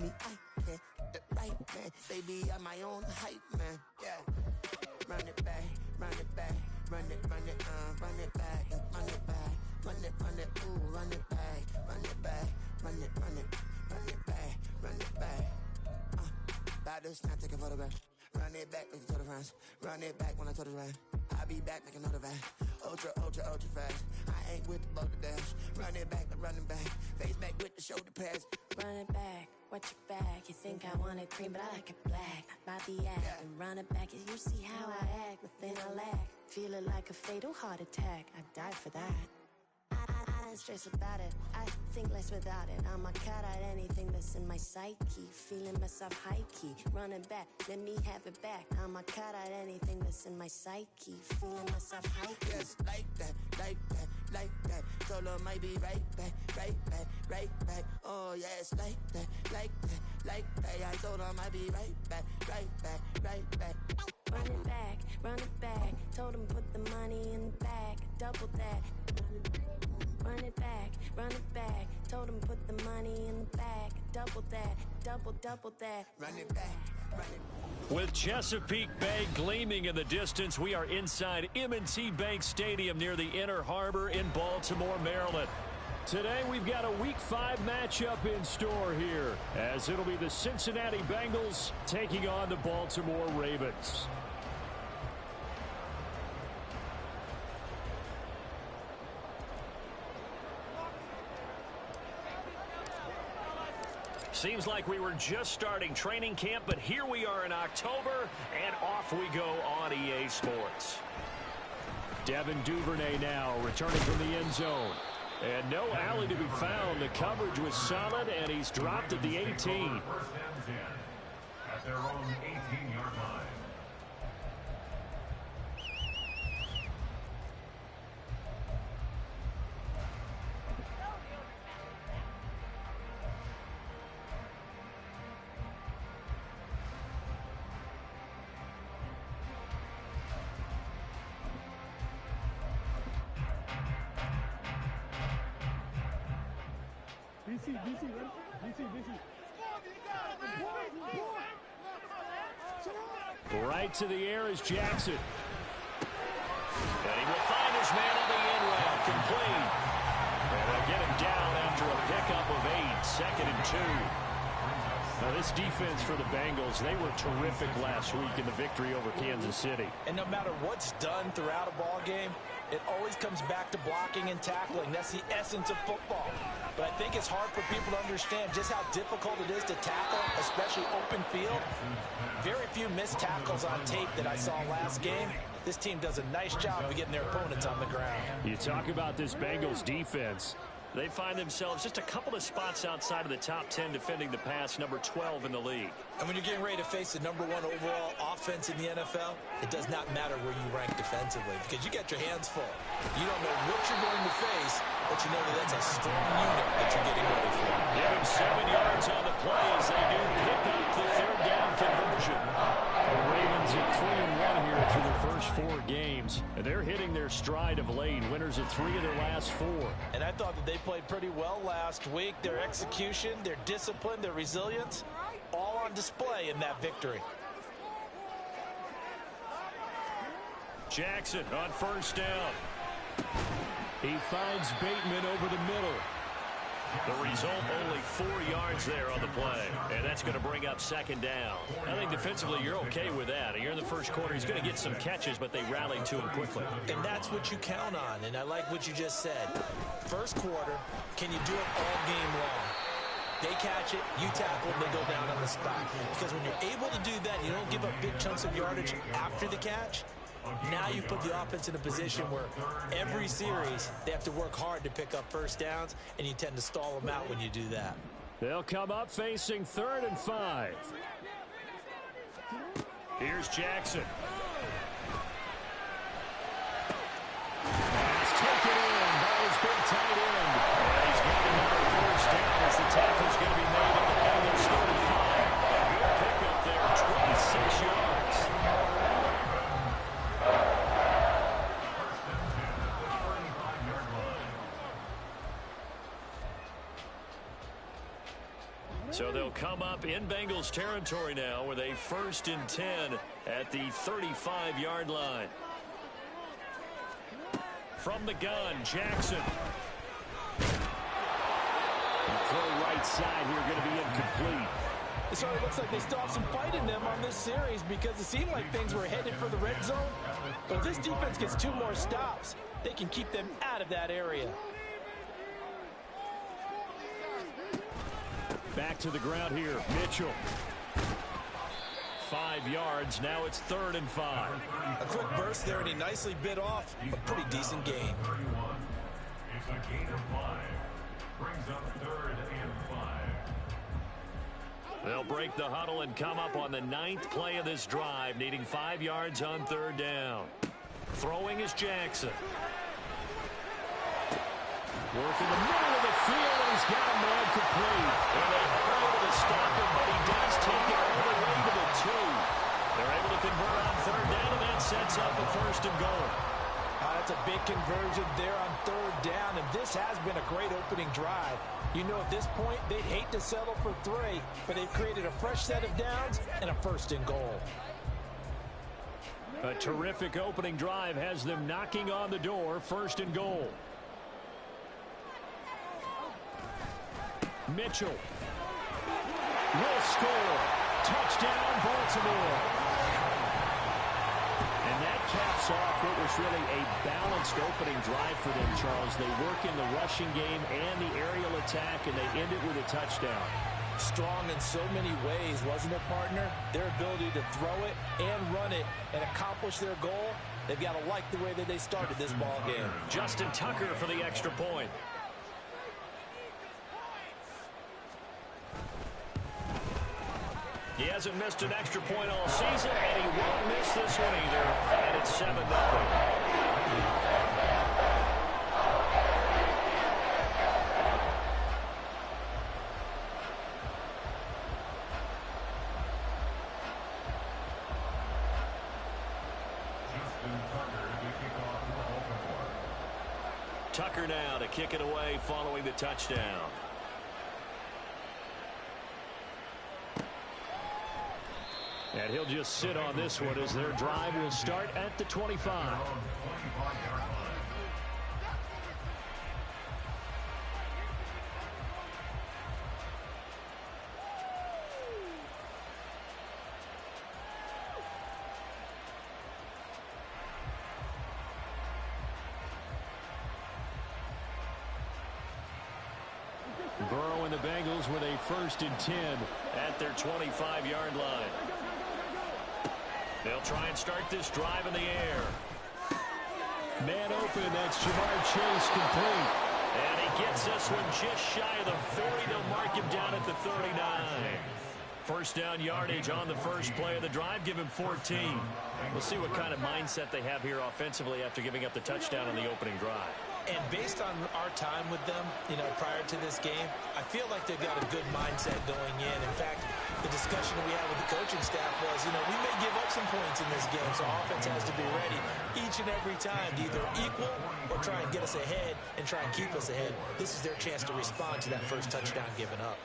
me, I can't the right man. Baby, I'm my own hype man. Yeah. Run it back, run it back, run it back, run it back, run it, run it, ooh, run it back, run it back, run it back, run it back. About to snap, take a photograph. Run it back, make it to the friends. Run it back when I told it right. I'll be back, make another back. Ultra, ultra, ultra fast. I ain't with the boat to dash. Run it back, I'm running back. Face back with the shoulder pads. Run it back, watch your back. You think I want it cream, but I like it black. Body act, yeah. And run it back. You see how I act, nothing I lack. Feel it like a fatal heart attack. I'd die for that. I don't stress about it, I think less without it. I'ma cut out anything that's in my psyche. Feeling myself high-key, running back, let me have it back. I'ma cut out anything that's in my psyche. Feeling myself high-key. Yes, like that, like that, like that. Told her might be right back, right back, right back. Oh yes, like that, like that, like that. I told her might be right back, right back, right back. Run it back, run it back. Told him put the money in the bag, double that. Run it back, run it back. Told him put the money in the bag, double that, double that. Run it back, run it. With Chesapeake Bay gleaming in the distance, we are inside M&T Bank Stadium near the Inner Harbor in Baltimore, Maryland. Today we've got a Week 5 matchup in store here, as it'll be the Cincinnati Bengals taking on the Baltimore Ravens. Seems like we were just starting training camp, but here we are in October, and off we go on EA Sports. Devin Duvernay now returning from the end zone. And no alley to be found. The coverage was solid, and he's dropped at the 18. First and 10 at their own 18-yard line. Right to the air is Jackson. And he will find his man on the end route. Complete. And they'll get him down after a pickup of 8. 2nd and 2. Now this defense for the Bengals, they were terrific last week in the victory over Kansas City. And no matter what's done throughout a ball game, it always comes back to blocking and tackling. That's the essence of football. But I think it's hard for people to understand just how difficult it is to tackle, especially open field. Very few missed tackles on tape that I saw last game. This team does a nice job of getting their opponents on the ground. You talk about this Bengals defense. They find themselves just a couple of spots outside of the top 10 defending the pass, number 12 in the league. And when you're getting ready to face the number 1 overall offense in the NFL, it does not matter where you rank defensively because you got your hands full. You don't know what you're going to face, but you know that that's a strong unit that you're getting ready for. Give him 7 yards on the play as they do pick up the 3rd down conversion. The Ravens at 3-1 here through the first 4 games. And they're hitting their stride of late. Winners of 3 of their last 4. And I thought that they played pretty well last week. Their execution, their discipline, their resilience, all on display in that victory. Jackson on 1st down. He finds Bateman over the middle. The result, only 4 yards there on the play. And that's going to bring up 2nd down. I think defensively you're okay with that. Here in the first quarter, he's going to get some catches, but they rallied to him quickly. And that's what you count on. And I like what you just said. First quarter, can you do it all game long? They catch it, you tackle, they go down on the spot. Because when you're able to do that, you don't give up big chunks of yardage after the catch. Now you put the offense in a position where every series they have to work hard to pick up 1st downs, and you tend to stall them out when you do that. They'll come up facing 3rd and 5. Here's Jackson. Pass taken in by his big tight end. And he's got another 1st down as the tackle's going to be made at the Bengals 35. A good pickup there, 26 yards. So So they'll come up in Bengals territory now with a 1st and 10 at the 35-yard line. From the gun, Jackson. Throw right side here, going to be incomplete. It certainly looks like they still have some fight in them on this series because it seemed like things were headed for the red zone. But if this defense gets 2 more stops, they can keep them out of that area. Back to the ground here, Mitchell. 5 yards, now it's 3rd and 5. A quick burst there, and he nicely bit off a pretty decent gain. It's a gain of 5. Brings up 3rd and 5. They'll break the huddle and come up on the 9th play of this drive, needing 5 yards on 3rd down. Throwing is Jackson. Working the middle of the field, and he's got a man complete. And they are able to stop him, but he does take it all the way to the 2. They're able to convert on 3rd down, and that sets up a 1st and goal. That's a big conversion there on 3rd down, and this has been a great opening drive. You know, at this point, they'd hate to settle for 3, but they've created a fresh set of downs and a 1st and goal. A terrific opening drive has them knocking on the door, 1st and goal. Mitchell will score. Touchdown, Baltimore. And that caps off what was really a balanced opening drive for them, Charles. They work in the rushing game and the aerial attack, and they end it with a touchdown. Strong in so many ways, wasn't it, partner? Their ability to throw it and run it and accomplish their goal, they've got to like the way that they started this ball game. Justin Tucker for the extra point. He hasn't missed an extra point all season, and he won't miss this one either. And it's 7-0. Tucker now to kick it away following the touchdown. And he'll just sit on this one as their drive will start at the 25. Burrow and the Bengals with a 1st and 10 at their 25-yard line. They'll try and start this drive in the air. Man open, that's Jamar Chase complete. And he gets this one just shy of the 40. They'll mark him down at the 39. 1st down yardage on the first play of the drive. Give him 14. We'll see what kind of mindset they have here offensively after giving up the touchdown on the opening drive. And based on our time with them, you know, prior to this game, I feel like they've got a good mindset going in. In fact, the discussion that we had with the coaching staff was, you know, we may give up some points in this game, so offense has to be ready each and every time to either equal or try and get us ahead and try and keep us ahead. This is their chance to respond to that first touchdown given up.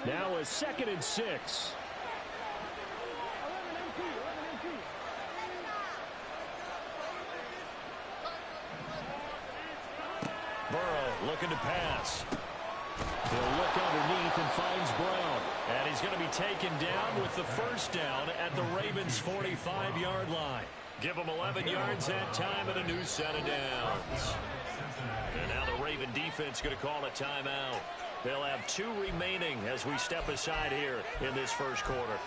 Now a 2nd and 6. Burrow looking to pass. He'll look underneath and finds Brown. And he's going to be taken down with the 1st down at the Ravens' 45-yard line. Give them 11 yards that time and a new set of downs. And now the Raven defense going to call a timeout. They'll have 2 remaining as we step aside here in this first quarter.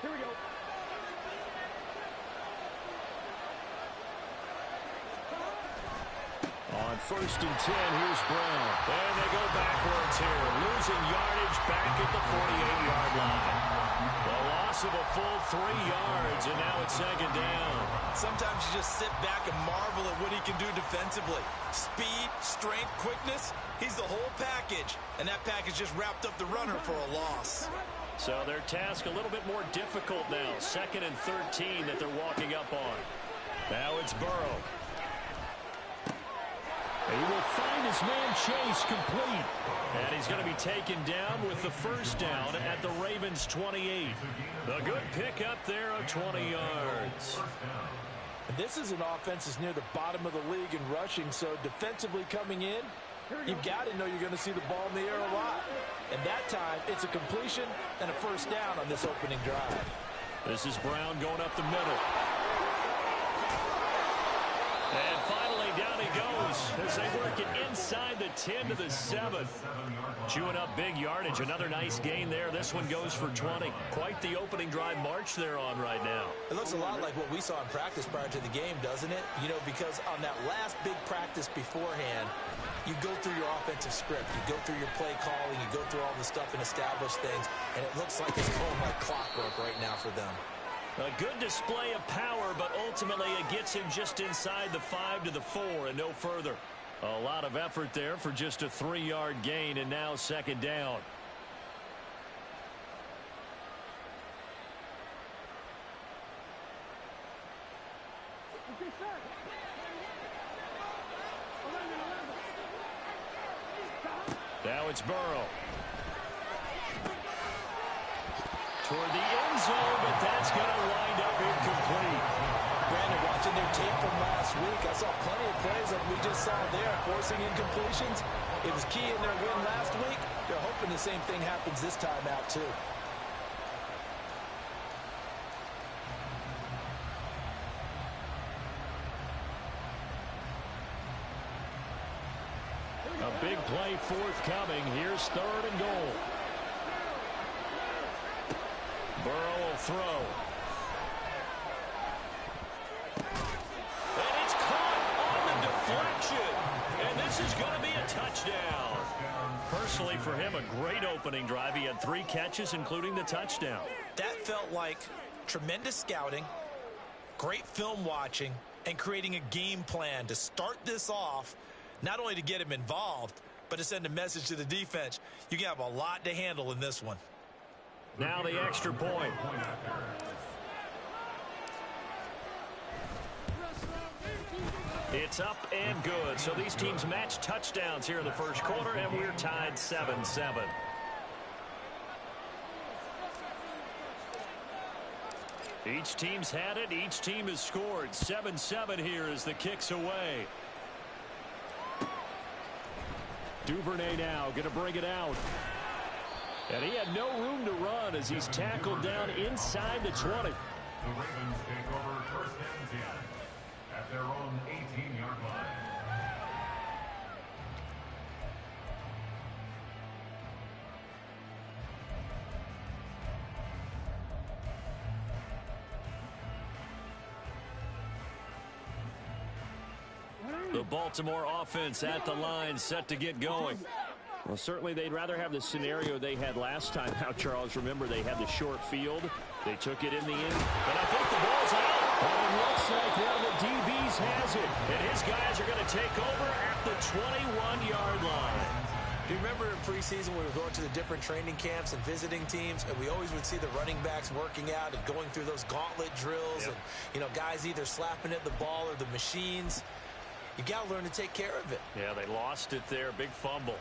Here we go. On 1st and 10, here's Brown. And they go backwards here, losing yardage back at the 48-yard line. The loss of a full 3 yards, and now it's second down. Sometimes you just sit back and marvel at what he can do defensively. Speed, strength, quickness, he's the whole package. And that package just wrapped up the runner for a loss. So their task a little bit more difficult now. 2nd and 13 that they're walking up on. Now it's Burrow. He will find his man Chase complete. And he's going to be taken down with the first down at the Ravens 28. A good pickup there of 20 yards. And this is an offense that's near the bottom of the league in rushing, so defensively coming in, you've got to know you're going to see the ball in the air a lot. And that time, it's a completion and a first down on this opening drive. This is Brown going up the middle. And finally, down he goes as they work it inside the 10 to the 7. Chewing up big yardage. Another nice gain there. This one goes for 20. Quite the opening drive march they're on right now. It looks a lot like what we saw in practice prior to the game, doesn't it? You know, because on that last big practice beforehand, you go through your offensive script. You go through your play calling. You go through all the stuff and establish things. And it looks like it's going like clockwork right now for them. A good display of power, but ultimately it gets him just inside the 5 to the 4 and no further. A lot of effort there for just a 3-yard gain, and now second down. Now it's Burrow. Toward the end zone, but that's going to wind up incomplete. Brandon, watching their tape from last week, I saw plenty of plays like we just saw there, forcing incompletions. It was key in their win last week. They're hoping the same thing happens this time out, too. A big play forthcoming. Here's 3rd and goal. Burrow will throw. And it's caught on the deflection. And this is going to be a touchdown. Personally, for him, a great opening drive. He had 3 catches, including the touchdown. That felt like tremendous scouting, great film watching, and creating a game plan to start this off, not only to get him involved, but to send a message to the defense. You can have a lot to handle in this one. Now the extra point. It's up and good. So these teams match touchdowns here in the first quarter, and we're tied 7-7. Each team's had it. Each team has scored. 7-7 here as the kick's away. Duvernay now going to bring it out. And he had no room to run as he's tackled down inside the 20. The Ravens take over first and 10 at their own 18-yard line. The Baltimore offense at the line, set to get going. Well, certainly they'd rather have the scenario they had last time out, Charles. Remember, they had the short field. They took it in the end. And I think the ball's out. And it looks like one of the DBs has it. And his guys are going to take over at the 21-yard line. Do you remember in preseason we were going to the different training camps and visiting teams, and we always would see the running backs working out and going through those gauntlet drills, and, you know, guys either slapping at the ball or the machines. You got to learn to take care of it. Yeah, they lost it there. Big fumble.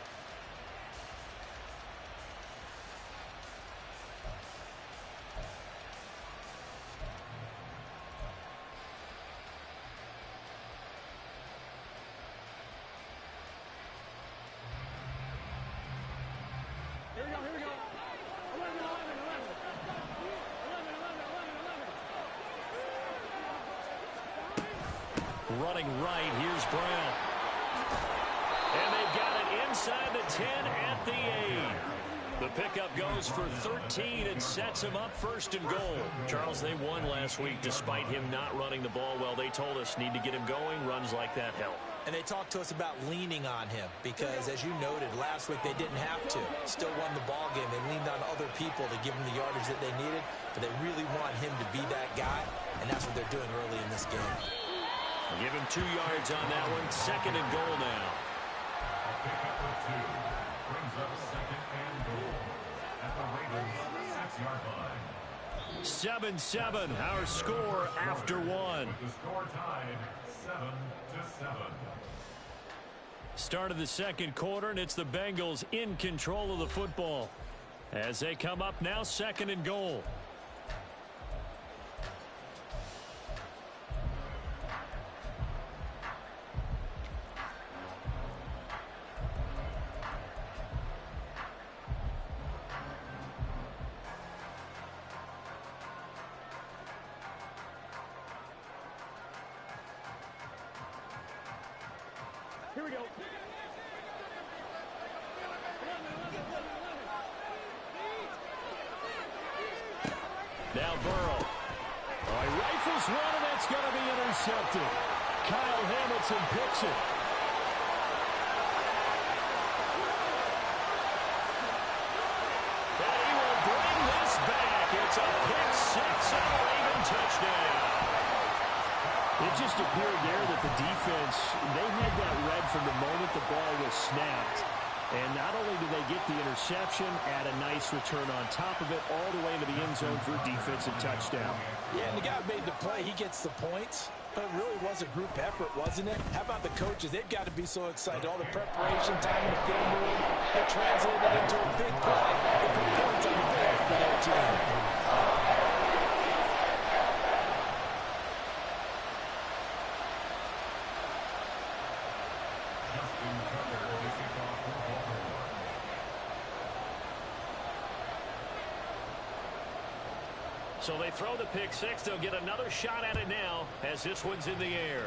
Running right, here's Brown. And they've got it inside the 10 at the 8. The pickup goes for 13 and sets him up first and goal. Charles, they won last week despite him not running the ball well. They told us need to get him going. Runs like that help. And they talked to us about leaning on him because, as you noted, last week they didn't have to. Still won the ball game. They leaned on other people to give them the yardage that they needed, but they really want him to be that guy, and that's what they're doing early in this game. Give him 2 yards on that one. 2nd and goal now. A pickup of 2 brings up 2nd and goal at the Ravens' 6-yard line. 7-7, our score after 1. With the score tied 7-7. Start of the 2nd quarter, and it's the Bengals in control of the football. As they come up now, 2nd and goal. Here we go. Now Burrow. He rifles one, and that's going to be intercepted. Kyle Hamilton picks it. And he will bring this back. It's a pick-6 and a Raven touchdown. It just appeared there that the defense, they had that read from the moment the ball was snapped. And not only did they get the interception, add a nice return on top of it, all the way into the end zone for a defensive touchdown. Yeah, and the guy who made the play, he gets the points. But it really was a group effort, wasn't it? How about the coaches? They've got to be so excited. All the preparation, time in the film room, it translated into a big play. They put points on the board for their team. So they throw the pick-6. They'll get another shot at it now as this one's in the air.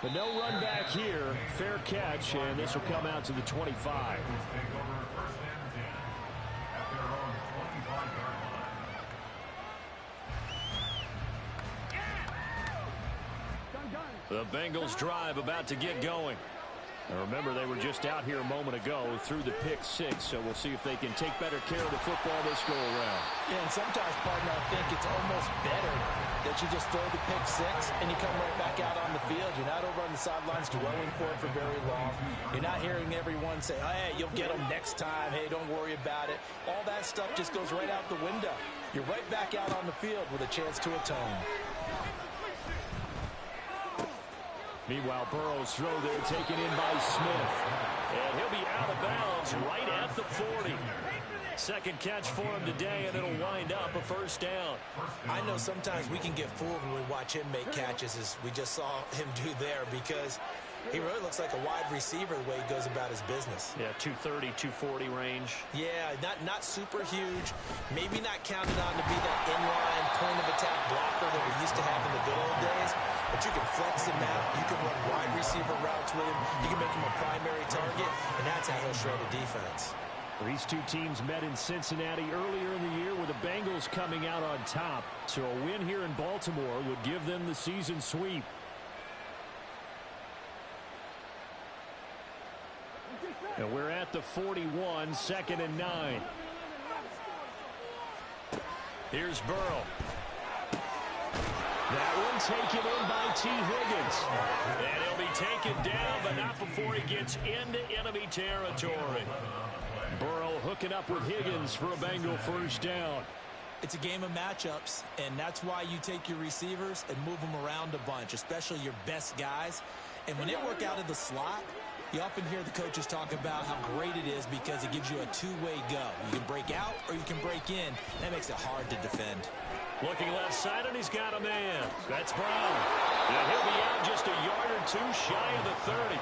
But no run back here. Fair catch, and this will come out to the 25. The Bengals drive about to get going. And remember, they were just out here a moment ago through the pick-6, so we'll see if they can take better care of the football this go-around. Yeah, and sometimes, partner, I think it's almost better that you just throw the pick-6 and you come right back out on the field. You're not over on the sidelines dwelling for it for very long. You're not hearing everyone say, hey, you'll get them next time. Hey, don't worry about it. All that stuff just goes right out the window. You're right back out on the field with a chance to atone. Meanwhile, Burrow's throw there taken in by Smith. And he'll be out of bounds right at the 40. Second catch for him today, and it'll wind up a first down. I know sometimes we can get fooled when we watch him make catches, as we just saw him do there, because he really looks like a wide receiver the way he goes about his business. Yeah, 230, 240 range. Yeah, not super huge. Maybe not counted on to be that inline point-of-attack blocker that we used to have in the good old days. But you can flex him out. You can run wide receiver routes with him. You can make him a primary target, and that's how he'll shred a defense. These two teams met in Cincinnati earlier in the year with the Bengals coming out on top. So a win here in Baltimore would give them the season sweep. And we're at the 41, 2nd and 9. Here's Burrow. That one taken in by T. Higgins. And he'll be taken down, but not before he gets into enemy territory. Burrow hooking up with Higgins for a Bengal first down. It's a game of matchups, and that's why you take your receivers and move them around a bunch, especially your best guys. And when they work out of the slot, you often hear the coaches talk about how great it is because it gives you a two-way go. You can break out or you can break in. That makes it hard to defend. Looking left side, and he's got a man. That's Brown. And he'll be out just a yard or two shy of the 30.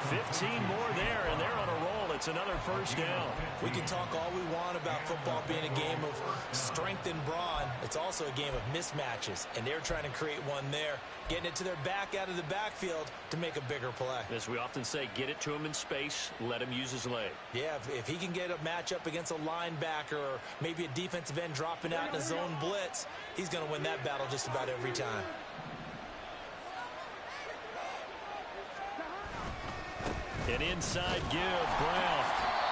15 more there, and they're on a roll. It's another first down. We can talk all we want about football being a game of strength and brawn. It's also a game of mismatches, and they're trying to create one there, getting it to their back out of the backfield to make a bigger play. As we often say, get it to him in space, let him use his leg. Yeah, if he can get a matchup against a linebacker or maybe a defensive end dropping out in a zone blitz, he's going to win that battle just about every time. An inside give, Brown.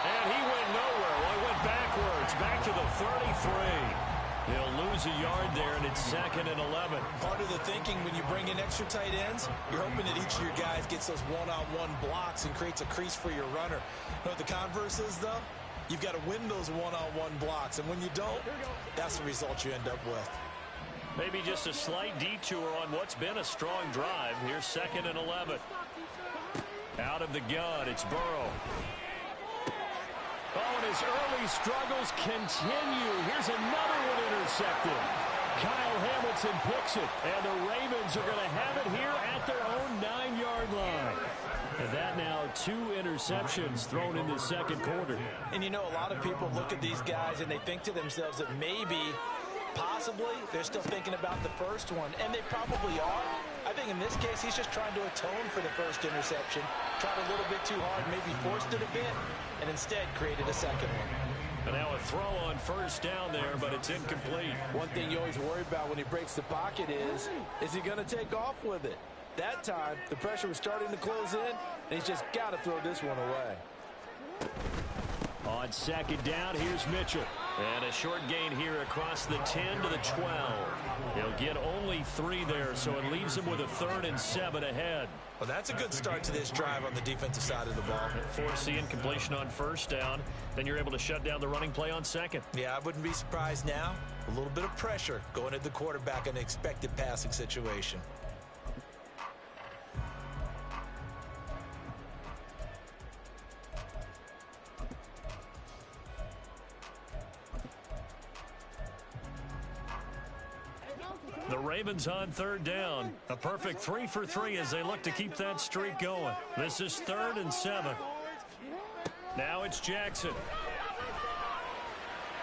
And he went nowhere. Well, he went backwards, back to the 33. He'll lose a yard there, and it's 2nd and 11. Part of the thinking when you bring in extra tight ends, you're hoping that each of your guys gets those one-on-one blocks and creates a crease for your runner. You know what the converse is, though? You've got to win those one-on-one blocks, and when you don't, that's the result you end up with. Maybe just a slight detour on what's been a strong drive. Here's 2nd and 11. Out of the gun, it's Burrow. Oh, and his early struggles continue. Here's another one intercepted. Kyle Hamilton picks it, and the Ravens are going to have it here at their own 9-yard line. And that now 2 interceptions thrown in the second quarter. And you know, a lot of people look at these guys and they think to themselves that maybe, possibly, they're still thinking about the first one, and they probably are. I think in this case, he's just trying to atone for the first interception, tried a little bit too hard, maybe forced it a bit, and instead created a second one. And now a throw on first down there, but it's incomplete. One thing you always worry about when he breaks the pocket is he going to take off with it? That time, the pressure was starting to close in, and he's just got to throw this one away. On second down, here's Mitchell. And a short gain here across the 10 to the 12. He'll get only 3 there, so it leaves him with a 3rd and 7 ahead. Well, that's a good start to this drive on the defensive side of the ball. Force the incompletion on first down. Then you're able to shut down the running play on second. Yeah, I wouldn't be surprised now. A little bit of pressure going at the quarterback in an expected passing situation. The Ravens on third down. A perfect 3 for 3 as they look to keep that streak going. This is 3rd and 7. Now it's Jackson.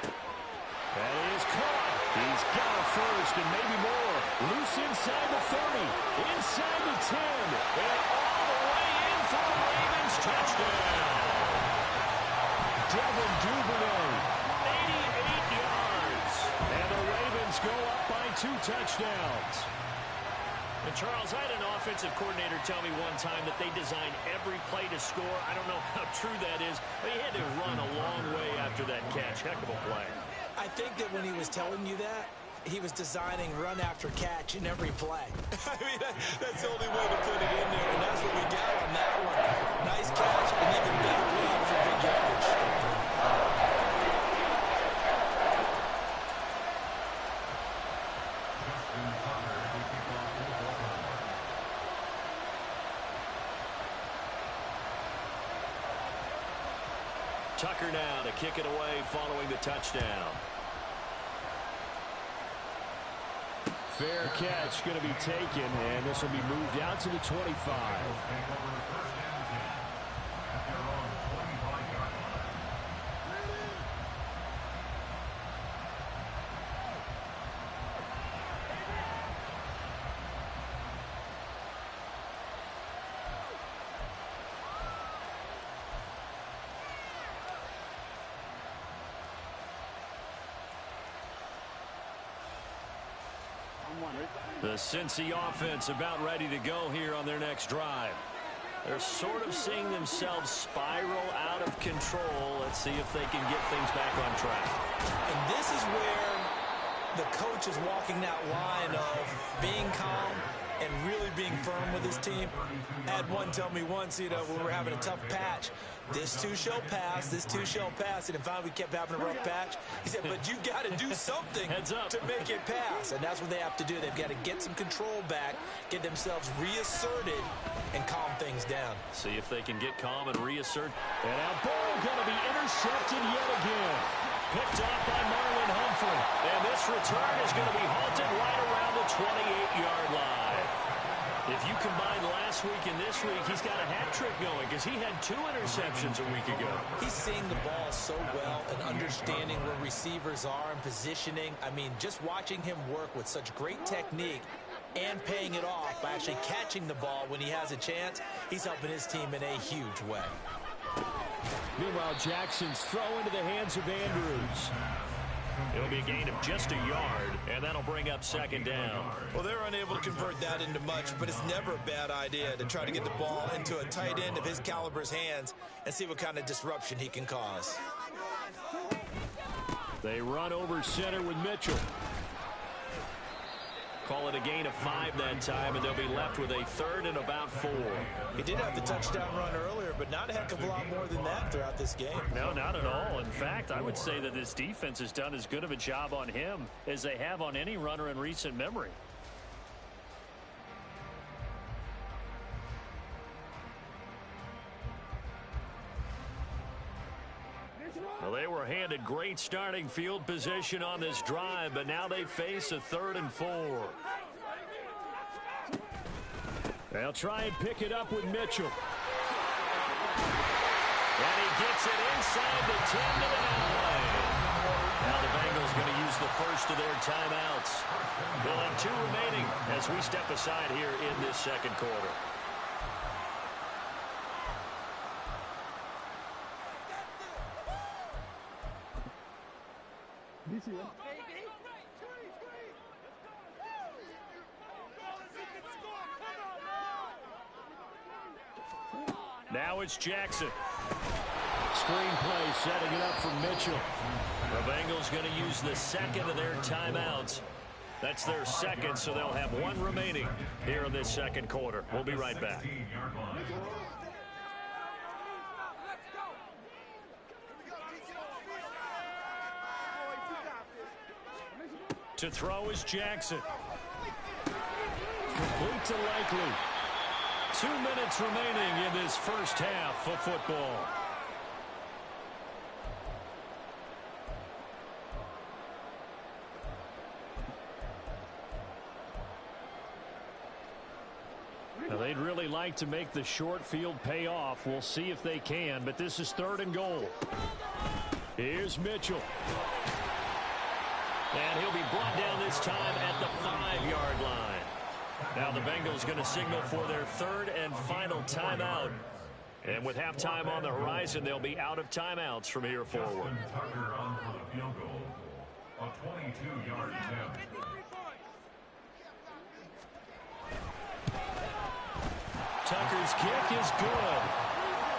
And he is caught. He's got a first and maybe more. Loose inside the 30. Inside the 10. And all the way in for the Ravens. Touchdown. Devin Duvernay. 88 yards. And the Ravens go up by 2 touchdowns. And Charles, I had an offensive coordinator tell me one time that they design every play to score. I don't know how true that is, but he had to run a long way after that catch. Heck of a play. I think that when he was telling you that, he was designing run after catch in every play. I mean, that's the only way to put it in there, and that's what we got on that one. Nice catch, and even better run for big yardage. Tucker now to kick it away following the touchdown. Fair catch going to be taken, and this will be moved out to the 25. The Cincy offense about ready to go here on their next drive. They're sort of seeing themselves spiral out of control. Let's see if they can get things back on track. And this is where the coach is walking that line of being calm and really being firm with his team. I had one tell me once, you know, when we were having a tough patch, this too shall pass, this too shall pass. And finally we kept having a rough patch. He said, but you got to do something to make it pass. And that's what they have to do. They've got to get some control back, get themselves reasserted, and calm things down. See if they can get calm and reassert. And now Burrow going to be intercepted yet again. Picked off by Marlon Humphrey. And this return is going to be halted right around the 28-yard line. If you combine last week and this week, he's got a hat trick going because he had 2 interceptions a week ago. He's seeing the ball so well and understanding where receivers are and positioning. I mean, just watching him work with such great technique and paying it off by actually catching the ball when he has a chance, he's helping his team in a huge way. Meanwhile, Jackson's throw into the hands of Andrews. It'll be a gain of just a yard, and that'll bring up second down. Well, they're unable to convert that into much, but it's never a bad idea to try to get the ball into a tight end of his caliber's hands and see what kind of disruption he can cause. They run over center with Mitchell. Call it a gain of 5 that time, and they'll be left with a third and about 4. He did have the touchdown run earlier, but not a heck of a lot more than that throughout this game. No, not at all. In fact, I would say that this defense has done as good of a job on him as they have on any runner in recent memory. Well, they were handed great starting field position on this drive, but now they face a 3rd and 4. They'll try and pick it up with Mitchell. And he gets it inside the 10 to the 9. Now the Bengals going to use the first of their timeouts. They'll have 2 remaining as we step aside here in this second quarter. Now it's Jackson. Screenplay setting it up for Mitchell. The Bengals going to use the second of their timeouts. That's their second, so they'll have 1 remaining here in this second quarter. We'll be right back. To throw is Jackson. Complete to Likely. 2 minutes remaining in this first half of football. Now they'd really like to make the short field pay off. We'll see if they can, but this is 3rd and goal. Here's Mitchell. And he'll be brought down this time at the 5-yard line. Now the Bengals going to signal for their 3rd and final timeout. And with halftime on the horizon, they'll be out of timeouts from here forward. Tucker on for the field goal. A 22-yard attempt. Tucker's kick is good.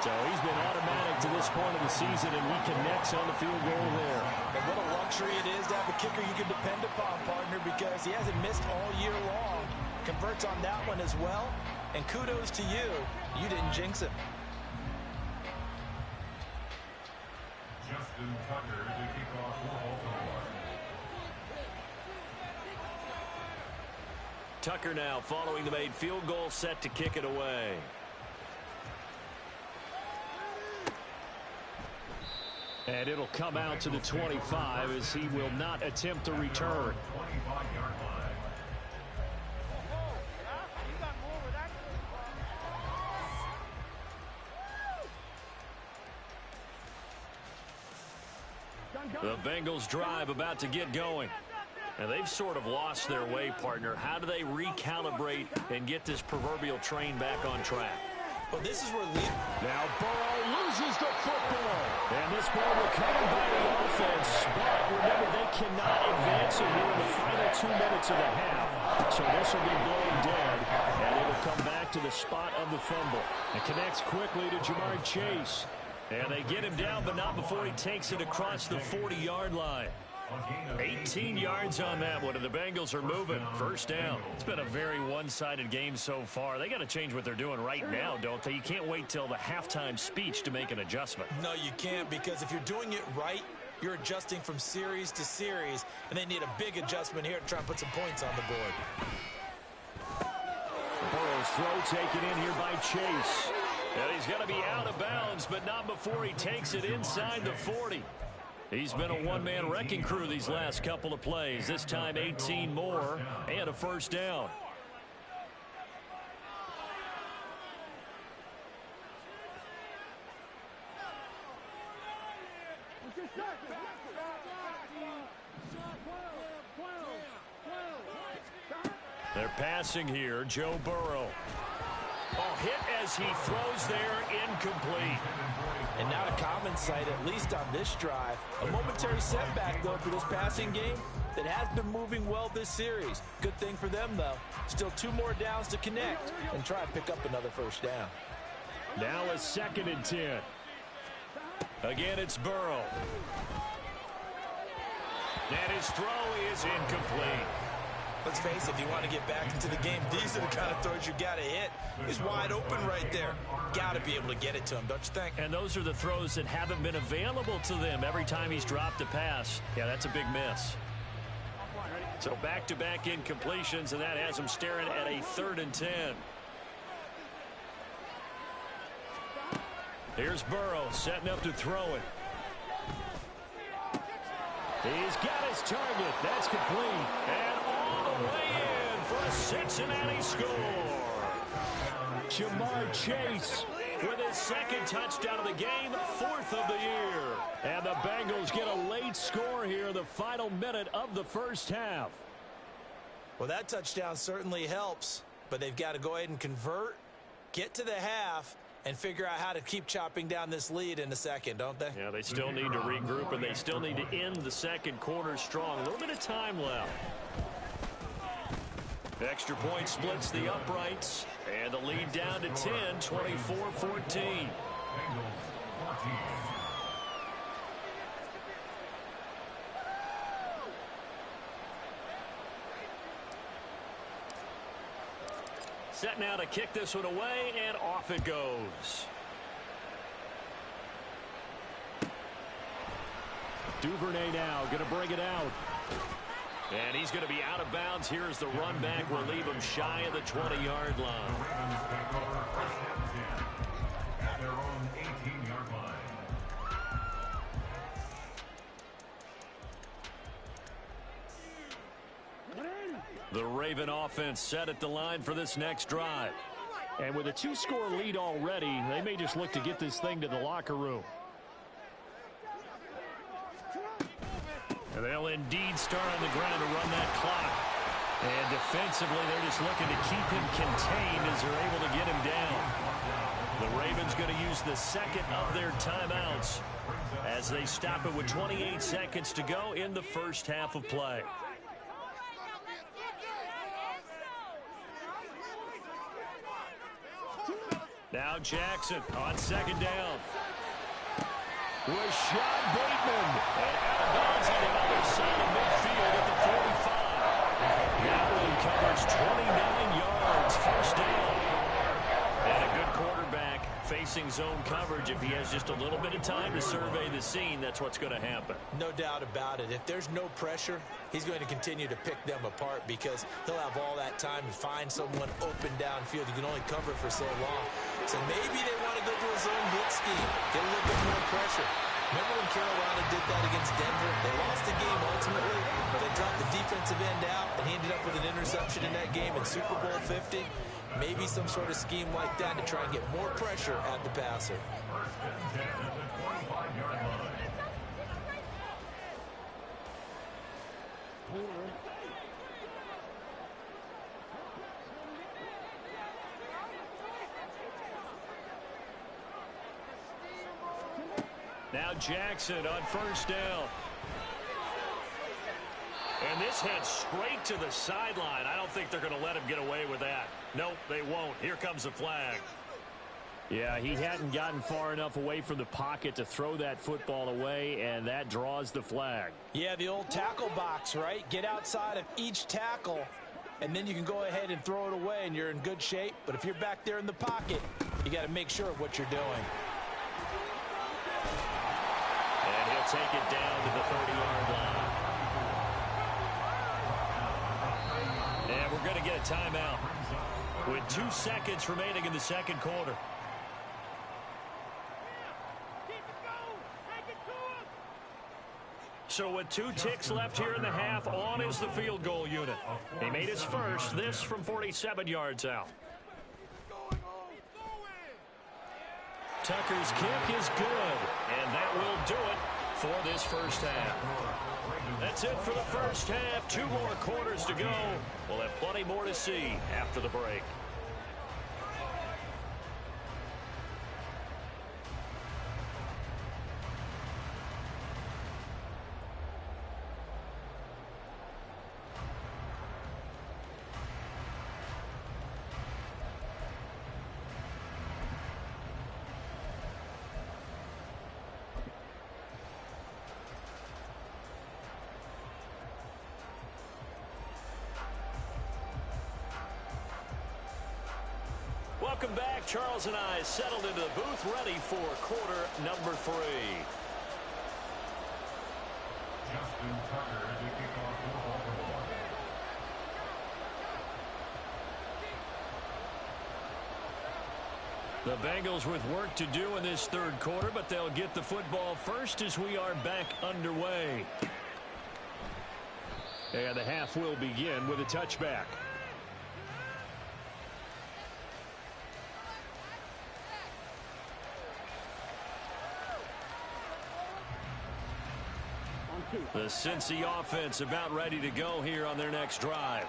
So he's been automatic to this point of the season, and he connects on the field goal there. And what a luxury it is to have a kicker you can depend upon, partner, because he hasn't missed all year long. Converts on that one as well, and kudos to you. You didn't jinx him. Justin Tucker to kick off for Baltimore. Tucker now following the made field goal, set to kick it away. And it'll come out to the 25 as he will not attempt to return. 25-yard line. The Bengals drive about to get going. And they've sort of lost their way, partner. How do they recalibrate and get this proverbial train back on track? Well, this is where Now Burrow loses the football. And this ball recovered by the offense. But remember, they cannot advance it here in the final 2 minutes of the half. So this will be blown dead. And it'll come back to the spot of the fumble. It connects quickly to Jamar Chase. And they get him down, but not before he takes it across the 40-yard line. 18 yards on that one, and the Bengals are moving. First down. It's been a very one-sided game so far. They got to change what they're doing right now, don't they? You can't wait till the halftime speech to make an adjustment. No, you can't, because if you're doing it right, you're adjusting from series to series, and they need a big adjustment here to try and put some points on the board. Burrow's throw taken in here by Chase. And he's going to be out of bounds, but not before he takes it inside the 40. He's been a one-man wrecking crew these last couple of plays. This time 18 more and a first down. They're passing here, Joe Burrow. Oh, hit as he throws there, incomplete. And not a common sight, at least on this drive. A momentary setback, though, for this passing game that has been moving well this series. Good thing for them, though. Still 2 more downs to connect and try to pick up another first down. Now a 2nd and 10. Again, it's Burrow. And his throw is incomplete. Let's face it, if you want to get back into the game, these are the kind of throws you got to hit. He's wide open right there. Got to be able to get it to him, don't you think? And those are the throws that haven't been available to them every time he's dropped a pass. Yeah, that's a big miss. So back-to-back incompletions, and that has him staring at a 3rd and 10. Here's Burrow setting up to throw it. He's got his target. That's complete. And all the way in for a Cincinnati score. Jamar Chase with his 2nd touchdown of the game, 4th of the year. And the Bengals get a late score here in the final minute of the first half. Well, that touchdown certainly helps, but they've got to go ahead and convert, get to the half, and figure out how to keep chopping down this lead in the second, don't they? Yeah, they still need to regroup, and they still need to end the second quarter strong. A little bit of time left. Extra point splits the uprights, and the lead down to 10, 24-14. Set now to kick this one away, and off it goes. Duvernay now going to bring it out. And he's going to be out of bounds. Here's the run back. We'll leave him shy of the 20-yard line. At their own 18-yard line. The Raven offense set at the line for this next drive. And with a 2-score lead already, they may just look to get this thing to the locker room. And they'll indeed start on the ground to run that clock. And defensively, they're just looking to keep him contained as they're able to get him down. The Ravens going to use the 2nd of their timeouts as they stop it with 28 seconds to go in the first half of play. Now Jackson on 2nd down. Rashad Bateman. And out of bounds on the other side of midfield at the 45. That one covers 29 yards. First down. And a good quarterback facing zone coverage. If he has just a little bit of time to survey the scene, that's what's going to happen. No doubt about it. If there's no pressure, he's going to continue to pick them apart because he'll have all that time to find someone open downfield. You can only cover for so long. So maybe they want to go to a zone blitz scheme, get a little bit more pressure. Remember when Carolina did that against Denver? They lost the game ultimately. They dropped the defensive end out, and he ended up with an interception in that game in Super Bowl 50. Maybe some sort of scheme like that to try and get more pressure at the passer. Now Jackson on 1st down. And this heads straight to the sideline. I don't think they're going to let him get away with that. Nope, they won't. Here comes the flag. Yeah, he hadn't gotten far enough away from the pocket to throw that football away, and that draws the flag. Yeah, the old tackle box, right? Get outside of each tackle, and then you can go ahead and throw it away, and you're in good shape. But if you're back there in the pocket, you got to make sure of what you're doing. And he'll take it down to the 30-yard line. And we're going to get a timeout with 2 seconds remaining in the second quarter. So with 2 ticks left here in the half, on is the field goal unit. He made his first, this from 47 yards out. Tucker's kick is good, and that will do it for this first half. That's it for the first half. 2 more quarters to go. We'll have plenty more to see after the break. Welcome back. Charles and I settled into the booth, ready for quarter number 3. Justin Tucker to kick off for Baltimore. The Bengals with work to do in this third quarter, but they'll get the football first as we are back underway. And the half will begin with a touchback. The Cincy offense about ready to go here on their next drive.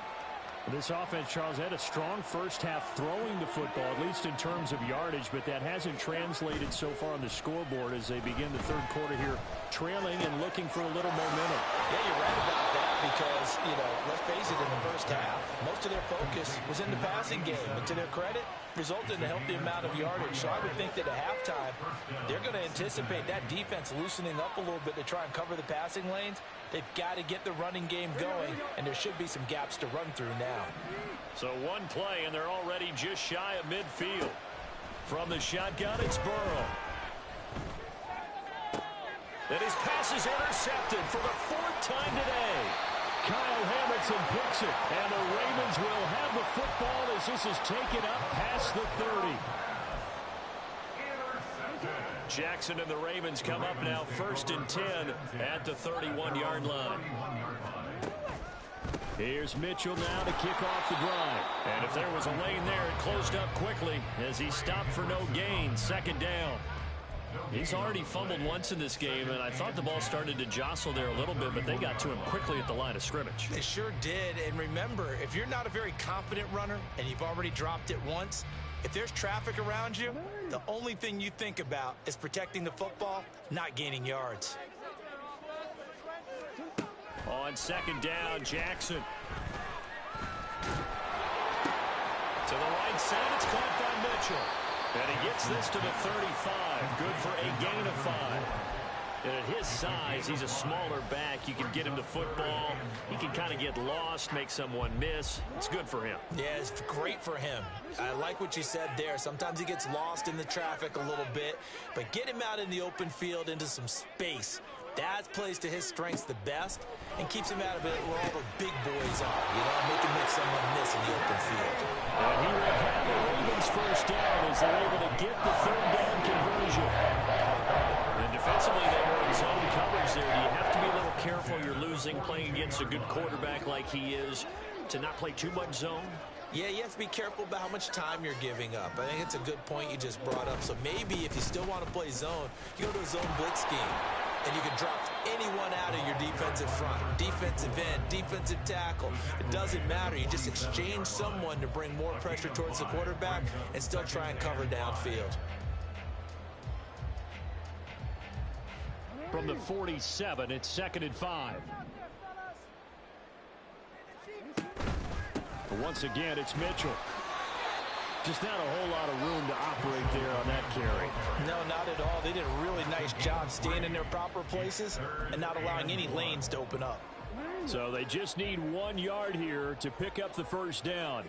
This offense, Charles, had a strong first half throwing the football, at least in terms of yardage, but that hasn't translated so far on the scoreboard as they begin the third quarter here, trailing and looking for a little momentum. Yeah, you're right about that because, let's face it, in the first half, most of their focus was in the passing game. And to their credit, resulted in a healthy amount of yardage. So I would think that at halftime, they're going to anticipate that defense loosening up a little bit to try and cover the passing lanes. They've got to get the running game going, and there should be some gaps to run through now. So one play, and they're already just shy of midfield. From the shotgun, it's Burrow. And his pass is intercepted for the 4th time today. Kyle Hamilton picks it, and the Ravens will have the football as this is taken up past the 30. Jackson and the Ravens come up now 1st and 10 at the 31-yard line. Here's Mitchell now to kick off the drive. And if there was a lane there, it closed up quickly as he stopped for no gain. 2nd down. He's already fumbled once in this game, and I thought the ball started to jostle there a little bit, but they got to him quickly at the line of scrimmage. They sure did. And remember, if you're not a very confident runner and you've already dropped it once, if there's traffic around you, the only thing you think about is protecting the football, not gaining yards. On 2nd down, Jackson. To the right side, it's caught by Mitchell. And he gets this to the 35. Good for a gain of 5. And at his size, he's a smaller back. You can get him the football. He can kind of get lost, make someone miss. It's good for him. Yeah, it's great for him. I like what you said there. Sometimes he gets lost in the traffic a little bit. But get him out in the open field into some space. That plays to his strengths the best and keeps him out of it where all the big boys are. Make him make someone miss in the open field. And he will have the Ravens first down as they're able to get the 3rd down conversion. And defensively, they were in zone coverage there. You have to be a little careful. You're losing playing against a good quarterback like he is to not play too much zone. Yeah, you have to be careful about how much time you're giving up. I think it's a good point you just brought up. So maybe if you still want to play zone, you go to a zone blitz scheme. And you can drop anyone out of your defensive front. Defensive end, defensive tackle. It doesn't matter. You just exchange someone to bring more pressure towards the quarterback and still try and cover downfield. From the 47, it's 2nd and 5. But once again, it's Mitchell. Just not a whole lot of room to operate there on that carry. No, not at all. They did a really nice job staying in their proper places and not allowing any lanes to open up. So they just need 1 yard here to pick up the first down.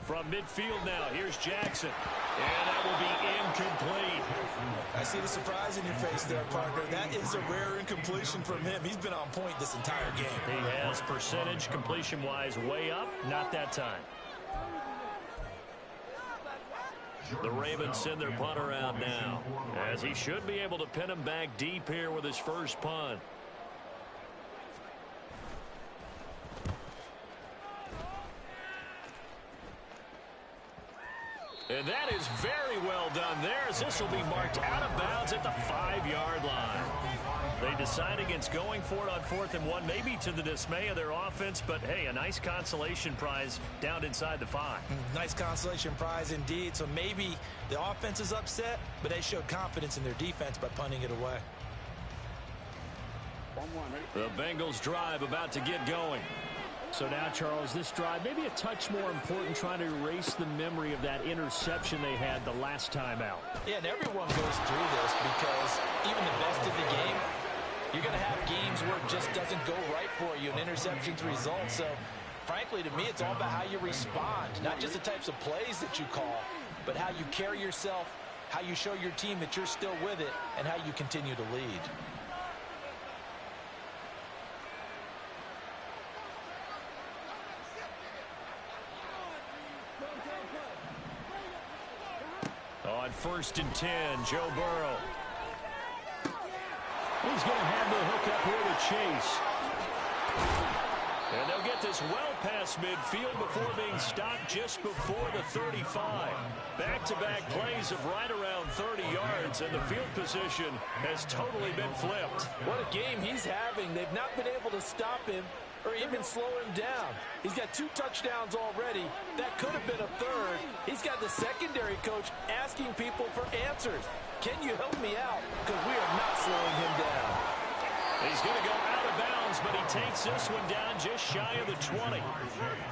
From midfield now, here's Jackson. And that will be incomplete. I see the surprise in your face there, partner. That is a rare incompletion from him. He's been on point this entire game. He has percentage completion-wise way up. Not that time. The Ravens send their punter out now, as he should be able to pin him back deep here with his first punt. And that is very well done there, as this will be marked out of bounds at the 5-yard line. They decide against going for it on 4th and 1, maybe to the dismay of their offense, but hey, a nice consolation prize down inside the 5. Nice consolation prize indeed. So maybe the offense is upset, but they showed confidence in their defense by punting it away. The Bengals drive about to get going. So now, Charles, this drive maybe a touch more important, trying to erase the memory of that interception they had the last time out. Yeah, and everyone goes through this because even the best of the game, You're going to have games where it just doesn't go right for you, and interceptions result. So, frankly, to me, it's all about how you respond, not just the types of plays that you call, but how you carry yourself, how you show your team that you're still with it, and how you continue to lead. On 1st and 10, Joe Burrow. He's going to have the hook up here to Chase. And they'll get this well past midfield before being stopped just before the 35. Back-to-back plays of right around 30 yards, and the field position has totally been flipped. What a game he's having. They've not been able to stop him or even slow him down. He's got 2 touchdowns already. That could have been a third. He's got the secondary coach asking people for answers. Can you help me out? Because we are not slowing him down. He's going to go out of bounds, but he takes this one down just shy of the 20.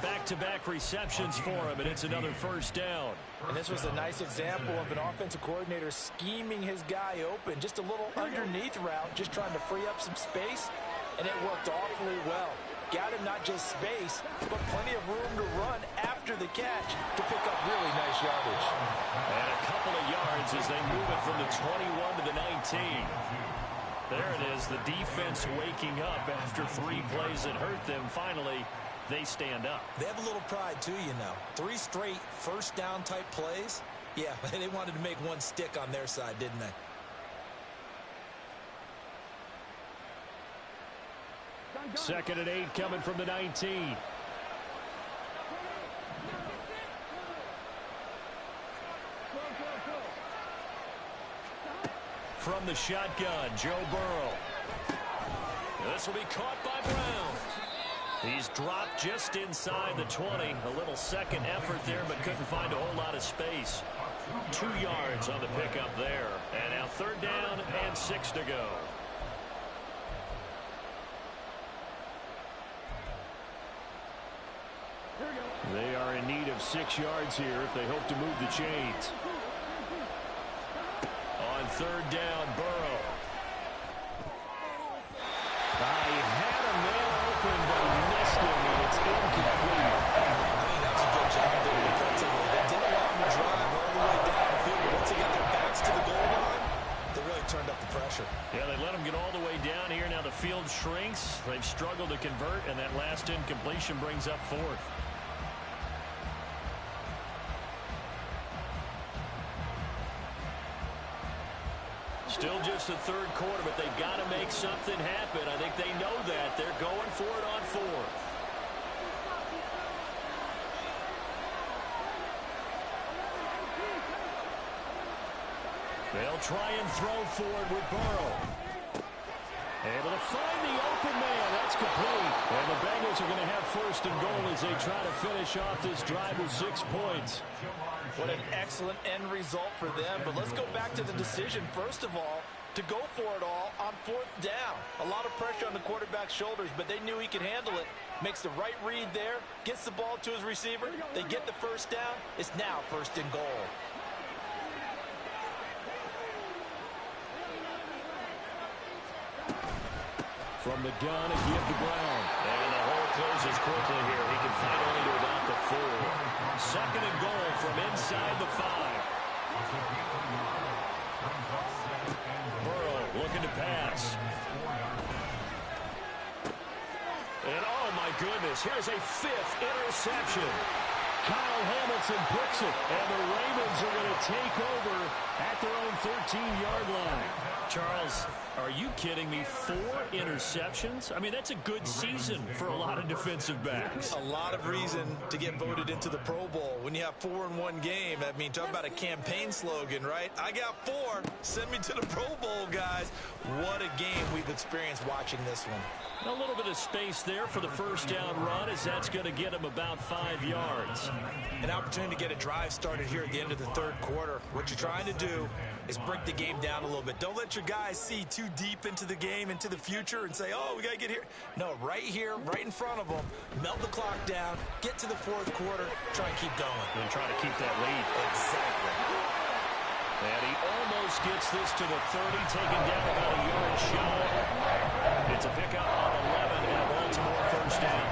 Back-to-back receptions for him, and it's another first down. And this was a nice example of an offensive coordinator scheming his guy open. Just a little underneath route, just trying to free up some space, and it worked awfully well. Got him not just space, but plenty of room to run after the catch to pick up really nice yardage. And a couple of yards as they move it from the 21 to the 19. There it is, the defense waking up after 3 plays that hurt them. Finally, they stand up. They have a little pride too, you know. 3 straight first down type plays. Yeah, they wanted to make one stick on their side, didn't they? Second and 8 coming from the 19. From the shotgun, Joe Burrow. This will be caught by Brown. He's dropped just inside the 20. A little second effort there, but couldn't find a whole lot of space. 2 yards on the pickup there. And now 3rd down and 6 to go. They are in need of 6 yards here if they hope to move the chains. On 3rd down, Burrow. He had a man open, but he missed him, and it's incomplete. I think that was a good job there defensively. They didn't let him drive all the way downfield. Once they got their backs to the goal line, they really turned up the pressure. Yeah, they let him get all the way down here. Now the field shrinks. They've struggled to convert, and that last incompletion brings up 4th. Still just the 3rd quarter, but they've got to make something happen. I think they know that. They're going for it on 4th. They'll try and throw forward with Burrow. Able to find the open man. That's complete. And the Bengals are going to have 1st and goal as they try to finish off this drive with 6 points. What an excellent end result for them. But let's go back to the decision, first of all, to go for it all on 4th down. A lot of pressure on the quarterback's shoulders, but they knew he could handle it. Makes the right read there, gets the ball to his receiver. They get the 1st down. It's now 1st and goal. From the gun, a give to Brown. And the hole closes quickly here. He can find only to about the 4. 2nd and goal from inside the 5. Burrow looking to pass. And oh my goodness, here's a 5th interception. Kyle Hamilton picks it, and the Ravens are going to take over at their own 13-yard line. Charles, are you kidding me? 4 interceptions? I mean, that's a good season for a lot of defensive backs. A lot of reason to get voted into the Pro Bowl. When you have 4 in one game, I mean, talk about a campaign slogan, right? I got 4. Send me to the Pro Bowl, guys. What a game we've experienced watching this one. A little bit of space there for the 1st down run, as that's going to get him about 5 yards. An opportunity to get a drive started here at the end of the 3rd quarter. What you're trying to do is break the game down a little bit. Don't let your guys see too deep into the game, into the future, and say, oh, we got to get here. No, right here, right in front of them, melt the clock down, get to the 4th quarter, try and keep going. And try to keep that lead. Exactly. And he almost gets this to the 30, taken down about a yard shy. It's a pickup on 11 and a Baltimore first down.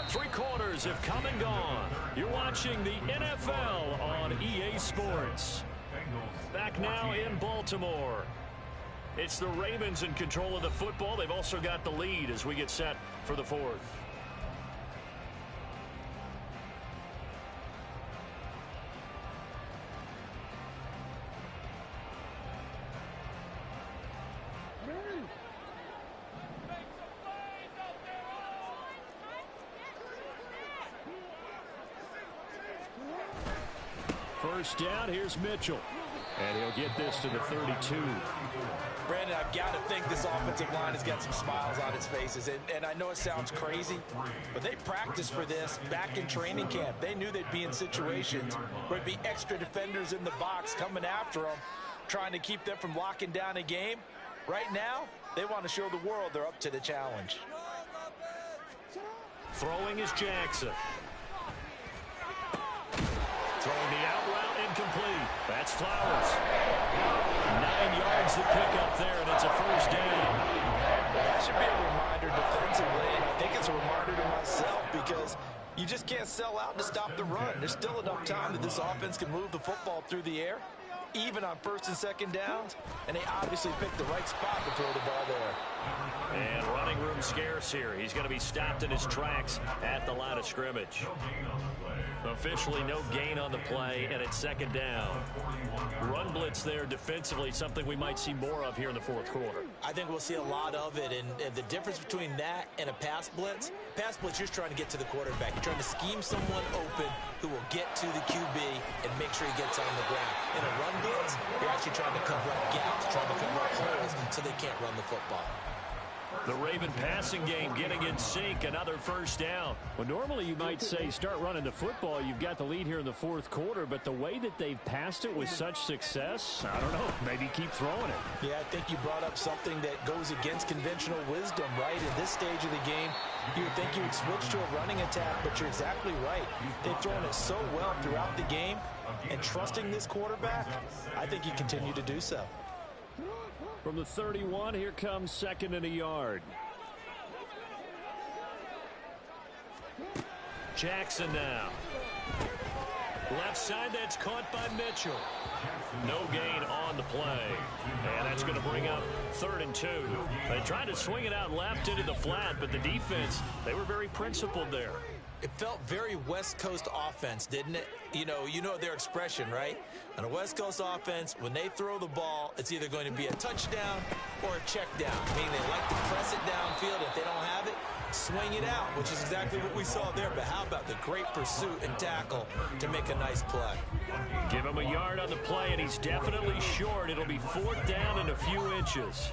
3 quarters have come and gone. You're watching the NFL on EA Sports. Back now in Baltimore. It's the Ravens in control of the football. They've also got the lead as we get set for the 4th. First down, here's Mitchell. And he'll get this to the 32. Brandon, I've got to think this offensive line has got some smiles on its faces. And I know it sounds crazy, but they practiced for this back in training camp. They knew they'd be in situations where there'd be extra defenders in the box coming after them, trying to keep them from locking down a game. Right now, they want to show the world they're up to the challenge. Throwing is Jackson. Throwing the out route incomplete. That's Flowers. 9 yards to pick up there, and it's a first down. That should be a reminder defensively, and I think it's a reminder to myself because you just can't sell out to stop the run. There's still enough time that this offense can move the football through the air, even on 1st and 2nd downs, and they obviously picked the right spot to throw the ball there. And running room scarce here. He's going to be stopped in his tracks at the line of scrimmage. Officially no gain on the play, and it's 2nd down. Run blitz there defensively, something we might see more of here in the 4th quarter. I think we'll see a lot of it, and the difference between that and a pass blitz, you're trying to get to the quarterback. You're trying to scheme someone open who will get to the QB and make sure he gets on the ground. In a run blitz, you're actually trying to cover up gaps, trying to cover up holes so they can't run the football. The Raven passing game getting in sync, another first down. Well, normally you might say start running the football. You've got the lead here in the 4th quarter, but the way that they've passed it with such success, I don't know, maybe keep throwing it. Yeah, I think you brought up something that goes against conventional wisdom, right? At this stage of the game, you would think you would switch to a running attack, but you're exactly right. They've thrown it so well throughout the game, and trusting this quarterback, I think you continue to do so. From the 31, here comes 2nd and a yard. Jackson now. Left side, that's caught by Mitchell. No gain on the play. And that's going to bring up 3rd and 2. They tried to swing it out left into the flat, but the defense, they were very principled there. It felt very West Coast offense, didn't it? You know their expression, right? On a West Coast offense, when they throw the ball, it's either going to be a touchdown or a check down, meaning they like to press it downfield. If they don't have it, swing it out, which is exactly what we saw there. But how about the great pursuit and tackle to make a nice play? Give him a yard on the play, and he's definitely short. It'll be 4th down and a few inches.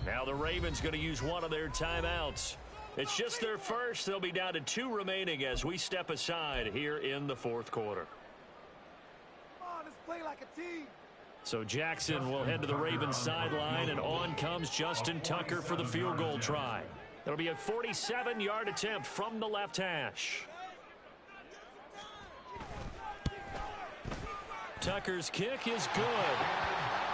Now the Ravens going to use one of their timeouts. It's just their first. They'll be down to 2 remaining as we step aside here in the 4th quarter. Come on, let's play like a team. So Jackson will head to the Ravens sideline, and on comes Justin Tucker for the field goal try. It'll be a 47-yard attempt from the left hash. Tucker's kick is good.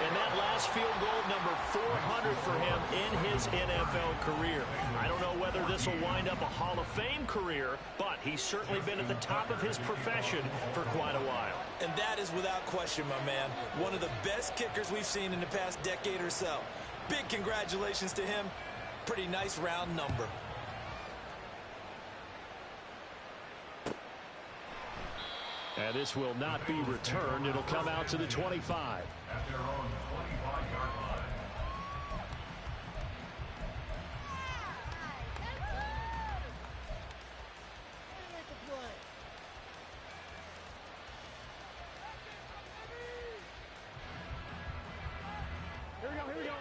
And that last field goal, number 400 for him in his NFL career. I don't know whether this will wind up a Hall of Fame career, but he's certainly been at the top of his profession for quite a while. And that is without question, my man, one of the best kickers we've seen in the past decade or so. Big congratulations to him. Pretty nice round number. And this will not be returned. It'll come out to the 25. At their own 25-yard line.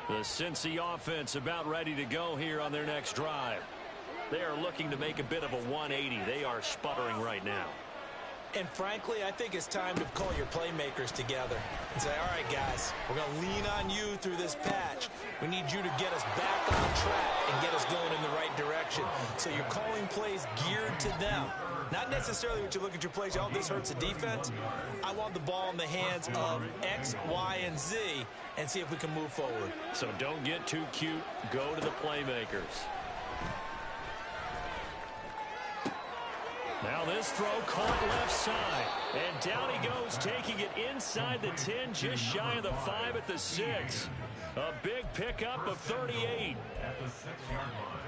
The Cincy offense about ready to go here on their next drive. They are looking to make a bit of a 180. They are sputtering right now. And frankly, I think it's time to call your playmakers together and say, all right, guys, we're going to lean on you through this patch. We need you to get us back on track and get us going in the right direction. So you're calling plays geared to them. Not necessarily what you look at your plays, oh, this hurts the defense. I want the ball in the hands of X, Y, and Z and see if we can move forward. So don't get too cute. Go to the playmakers. Now this throw caught left side. And down he goes, taking it inside the 10, just shy of the 5 at the 6. A big pickup of 38. At the 6-yard line.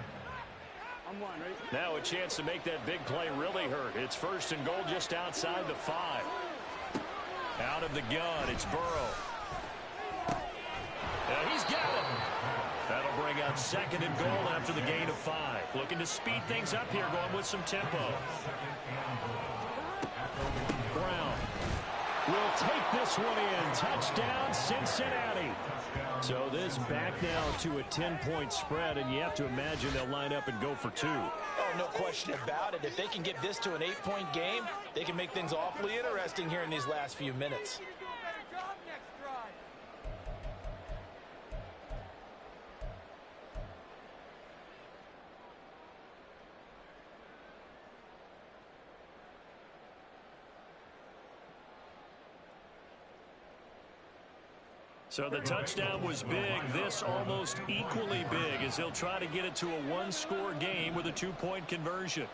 Now a chance to make that big play really hurt. It's 1st and goal just outside the 5. Out of the gun, it's Burrow. Now he's got it. That'll bring up 2nd and goal after the gain of 5. Looking to speed things up here, going with some tempo. Brown will take this one in. Touchdown, Cincinnati. So this back now to a 10-point spread, and you have to imagine they'll line up and go for 2. Oh, no question about it. If they can get this to an 8-point game, they can make things awfully interesting here in these last few minutes. So the touchdown was big. This almost equally big as he'll try to get it to a 1-score game with a 2-point conversion.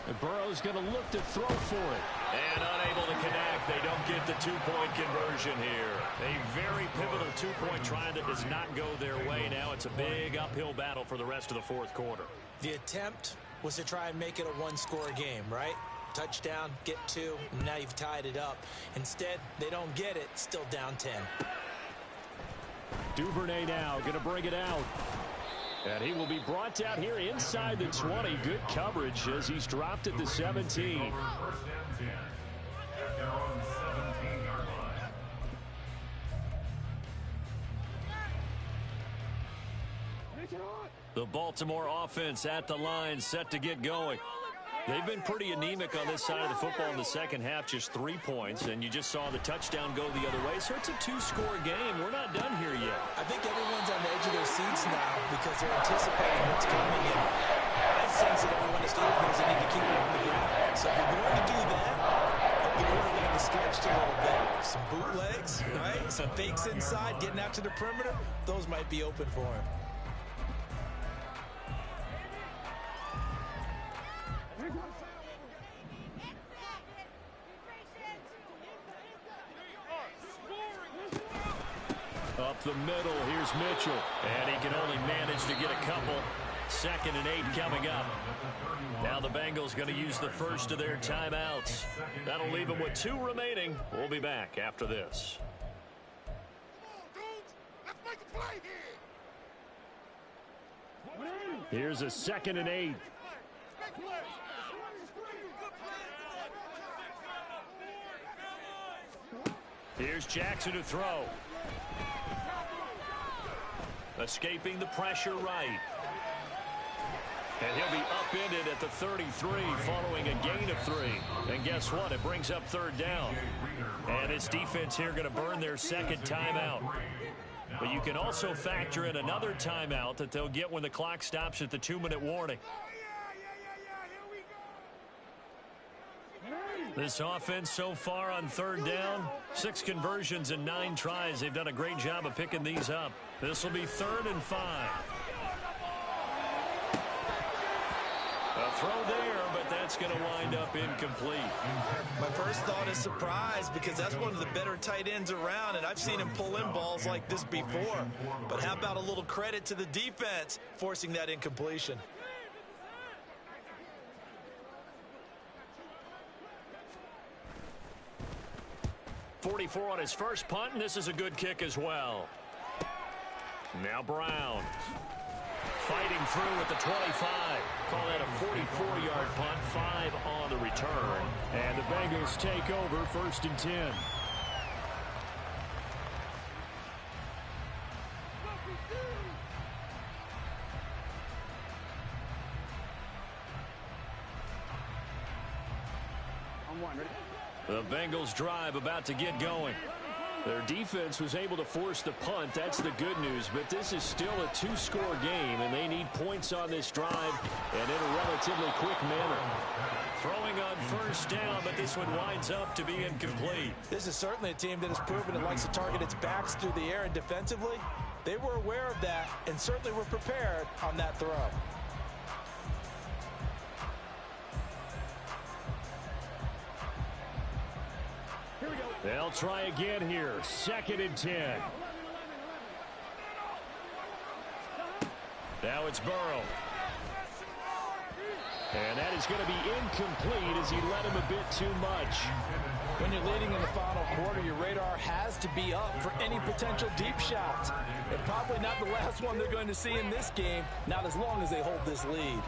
And Burrow's going to look to throw for it. And unable to connect. They don't get the 2-point conversion here. A very pivotal 2-point try that does not go their way. Now it's a big uphill battle for the rest of the 4th quarter. The attempt was to try and make it a 1-score game, right? Touchdown, get 2, and now you've tied it up. Instead, they don't get it, still down 10. Duvernay now going to bring it out. And he will be brought down here inside the 20. Good coverage as he's dropped at the 17. 1st and 10. At their own 17-yard line. The Baltimore offense at the line, set to get going. They've been pretty anemic on this side of the football in the second half, just 3 points, and you just saw the touchdown go the other way. So it's a 2-score game. We're not done here yet. I think everyone's on the edge of their seats now because they're anticipating what's coming in. I sense that everyone is still because they need to keep it on the ground. So if you're going to do that, the quarterback is stretched a little bit. Some bootlegs, right? Some fakes inside, getting out to the perimeter. Those might be open for him. Up the middle, here's Mitchell. And he can only manage to get a couple. 2nd and 8 coming up. Now the Bengals going to use the first of their timeouts. That'll leave them with 2 remaining. We'll be back after this. Here's a 2nd and 8. Here's Jackson to throw. Escaping the pressure right. And he'll be upended at the 33 following a gain of 3. And guess what? It brings up 3rd down. And this defense here going to burn their 2nd timeout. But you can also factor in another timeout that they'll get when the clock stops at the 2-minute warning. This offense so far on 3rd down, 6 conversions and 9 tries. They've done a great job of picking these up. This will be 3rd and 5. A throw there, but that's going to wind up incomplete. My first thought is surprise because that's one of the better tight ends around, and I've seen him pull in balls like this before. But how about a little credit to the defense forcing that incompletion? .44 on his first punt, and this is a good kick as well. Now Brown fighting through at the 25. Call that a 44-yard punt, 5 on the return. And the Bengals take over 1st and 10. The Bengals drive about to get going. Their defense was able to force the punt. That's the good news. But this is still a two-score game, and they need points on this drive and in a relatively quick manner. Throwing on first down, but this one winds up to be incomplete. This is certainly a team that has proven it likes to target its backs through the air, and defensively, they were aware of that and certainly were prepared on that throw. They'll try again here. 2nd and 10. Now it's Burrow. And that is going to be incomplete as he led him a bit too much. When you're leading in the final quarter, your radar has to be up for any potential deep shots. And probably not the last one they're going to see in this game, not as long as they hold this lead.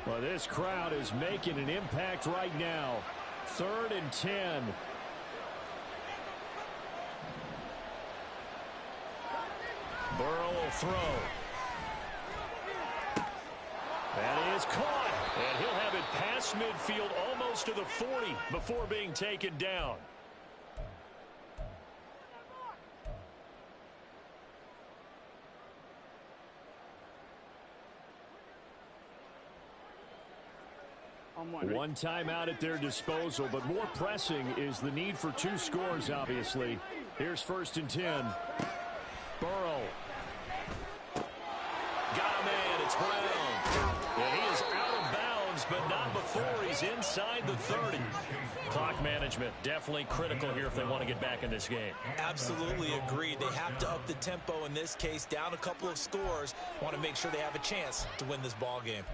Well, this crowd is making an impact right now. 3rd and 10. Burrow will throw. That is caught. And he'll have it past midfield almost to the 40 before being taken down. One timeout at their disposal, but more pressing is the need for 2 scores, obviously. Here's 1st and 10. Burrow. Got a man. It's Brown. And he is out of bounds, but not before he's inside the 30. Clock management definitely critical here if they want to get back in this game. Absolutely agreed. They have to up the tempo in this case, down a couple of scores. Want to make sure they have a chance to win this ball game.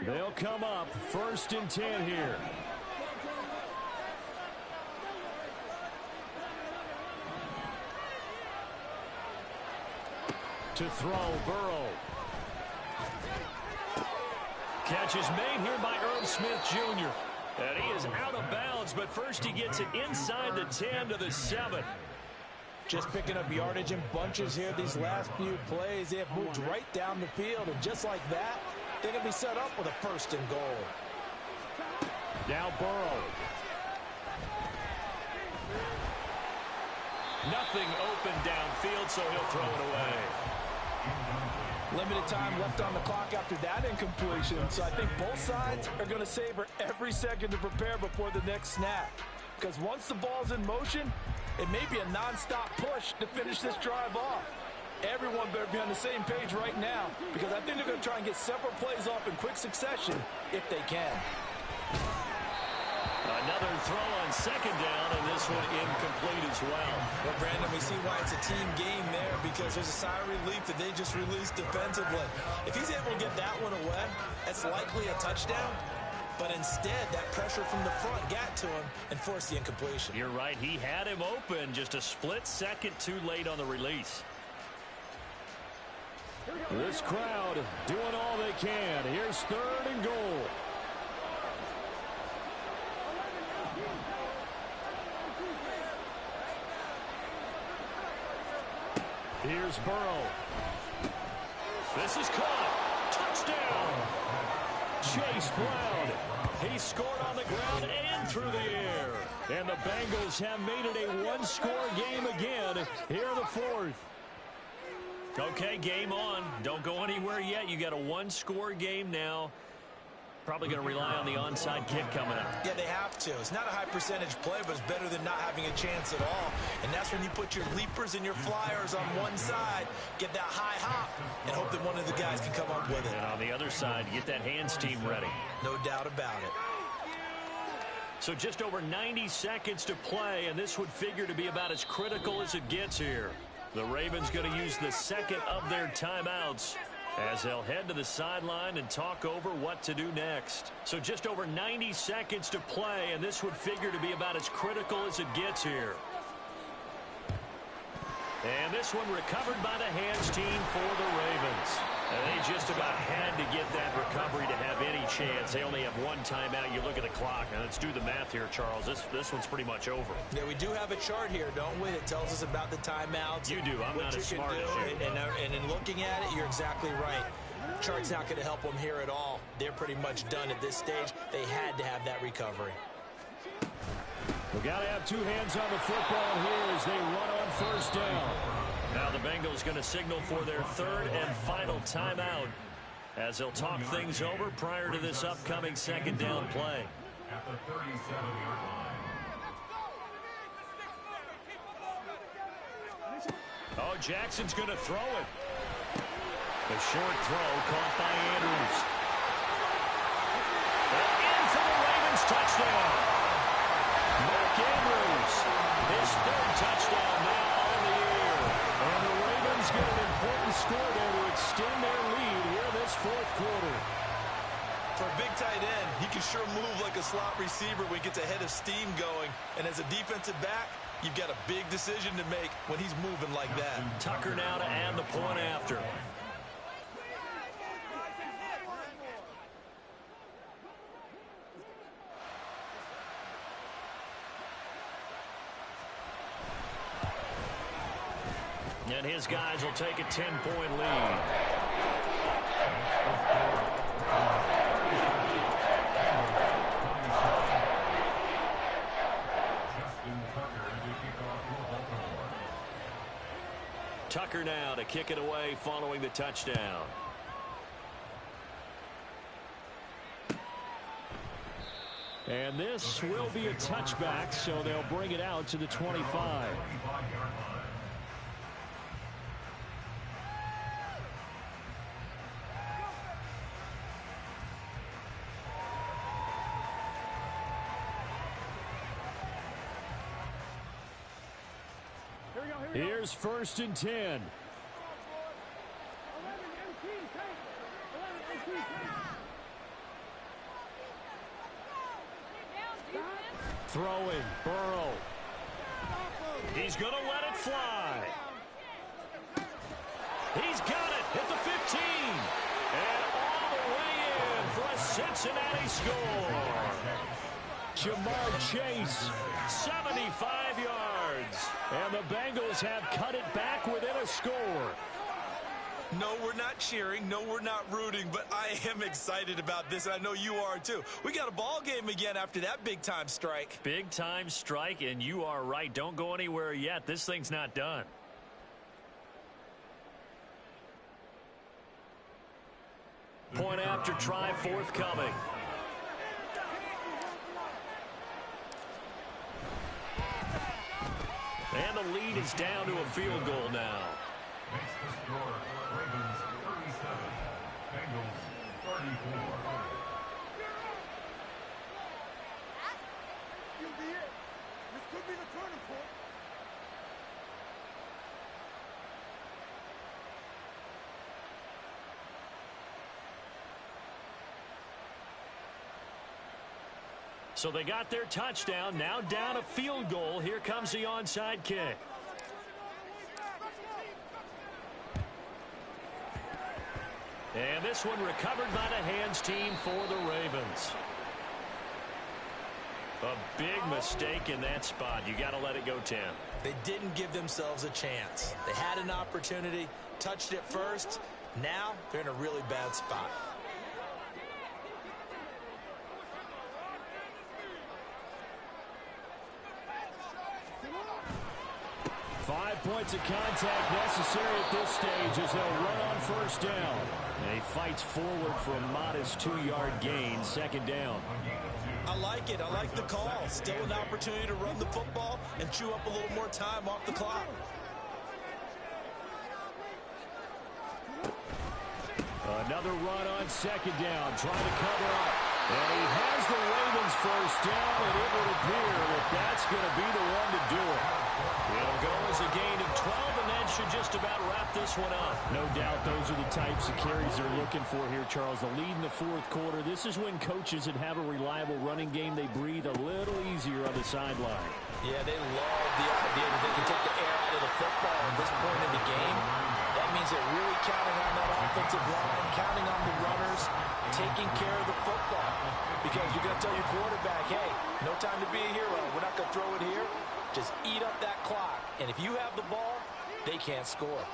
They'll come up 1st and 10 here. To throw, Burrow. Catch is made here by Irv Smith Jr. And he is out of bounds, but first he gets it inside the 10 to the 7. Just picking up yardage in bunches here these last few plays. They have moved right down the field, and just like that, they're going to be set up with a 1st and goal. Now Burrow. Nothing open downfield, so he'll throw it away. Limited time left on the clock after that incompletion, so I think both sides are going to savor every second to prepare before the next snap. Because once the ball's in motion, it may be a non-stop push to finish this drive off. Everyone better be on the same page right now, because I think they're going to try and get several plays off in quick succession if they can. Another throw on 2nd down, and this one incomplete as well. Well, Brandon, we see why it's a team game there, because there's a sigh of relief that they just released defensively. If he's able to get that one away, that's likely a touchdown. But instead, that pressure from the front got to him and forced the incompletion. You're right. He had him open, just a split second too late on the release. This crowd doing all they can. Here's 3rd and goal. Here's Burrow. This is caught. Touchdown. Chase Brown. He scored on the ground and through the air. And the Bengals have made it a one-score game again here in the 4th. Okay, game on. Don't go anywhere yet. You got a one-score game now. Probably going to rely on the onside kick coming up. Yeah, they have to. It's not a high percentage play, but it's better than not having a chance at all. And that's when you put your leapers and your flyers on one side, get that high hop, and hope that one of the guys can come up with it. And on the other side, get that hands team ready. No doubt about it. So just over 90 seconds to play, and this would figure to be about as critical as it gets here. The Ravens going to use the second of their timeouts as they'll head to the sideline and talk over what to do next. So just over 90 seconds to play, and this would figure to be about as critical as it gets here. And this one recovered by the hands team for the Ravens. And they just about had to get that recovery to have any chance. They only have one timeout. You look at the clock. And let's do the math here, Charles. This one's pretty much over. Yeah, we do have a chart here, don't we? It tells us about the timeouts. You do. I'm not as smart as you. And in looking at it, you're exactly right. Chart's not going to help them here at all. They're pretty much done at this stage. They had to have that recovery. We've got to have two hands on the football here as they run on first down. Now the Bengals going to signal for their third and final timeout as they'll talk things over prior to this upcoming second down play. At the 37-yard line. Oh, Jackson's going to throw it. The short throw caught by Andrews. And in for the Ravens touchdown. Mark Andrews, his third touchdown now on the year. And the Ravens get an important score there to extend their lead here this fourth quarter. For a big tight end, he can sure move like a slot receiver when he gets a head of steam going. And as a defensive back, you've got a big decision to make when he's moving like that. Tucker now to add the point after. And his guys will take a 10-point lead. Tucker now to kick it away following the touchdown. And this will be a touchback, so they'll bring it out to the 25. Here's first and 10. Throwing, Burrow. He's going to let it fly. He's got it at the 15. And all the way in for a Cincinnati score. Jamar Chase, 75 yards. And the Bengals have cut it back within a score. No, we're not cheering. No, we're not rooting. But I am excited about this, and I know you are too. We got a ball game again after that big-time strike. Big-time strike, and you are right. Don't go anywhere yet. This thing's not done. Point after try forthcoming. And the lead is down to a field goal now. Makes the score Ravens 37, Bengals 34. This could be the turning point. So they got their touchdown. Now down a field goal. Here comes the onside kick. And this one recovered by the hands team for the Ravens. A big mistake in that spot. You got to let it go 10. They didn't give themselves a chance. They had an opportunity, touched it first. Now they're in a really bad spot. Five points of contact necessary at this stage as they'll run on first down. And he fights forward for a modest 2-yard gain, second down. I like it. I like the call. Still an opportunity to run the football and chew up a little more time off the clock. Another run on second down, trying to cover up. And he has the Ravens first down, and it would appear that that's going to be the one to do it. It'll go as a gain of 12, and that should just about wrap this one up. No doubt those are the types of carries they're looking for here, Charles. The lead in the fourth quarter. This is when coaches that have a reliable running game, they breathe a little easier on the sideline. Yeah, they love the idea that they can take the air out of the football at this point in the game. That means they're really counting on that offensive line, counting on the runners, taking care of the football. Because you're going to tell your quarterback, hey, no time to be a hero. We're not going to throw it here. Just eat up that clock. And if you have the ball, they can't score.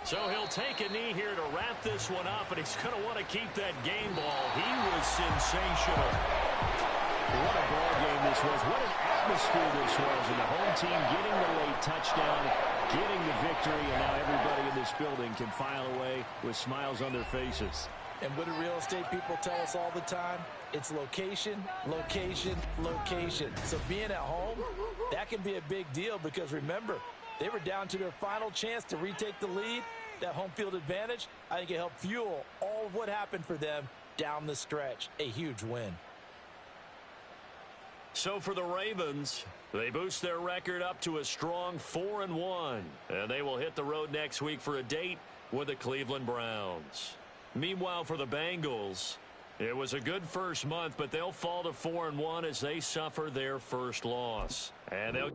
So he'll take a knee here to wrap this one up, and he's going to want to keep that game ball. He was sensational. What a ball game this was. What an atmosphere this was. And the home team getting the late touchdown, getting the victory, and now everybody in this building can file away with smiles on their faces. And what do real estate people tell us all the time? It's location, location, location. So being at home, that can be a big deal because remember, they were down to their final chance to retake the lead. That home field advantage, I think it helped fuel all of what happened for them down the stretch. A huge win. So for the Ravens, they boost their record up to a strong 4-1. And they will hit the road next week for a date with the Cleveland Browns. Meanwhile, for the Bengals, it was a good first month, but they'll fall to 4-1 as they suffer their first loss. And they'll...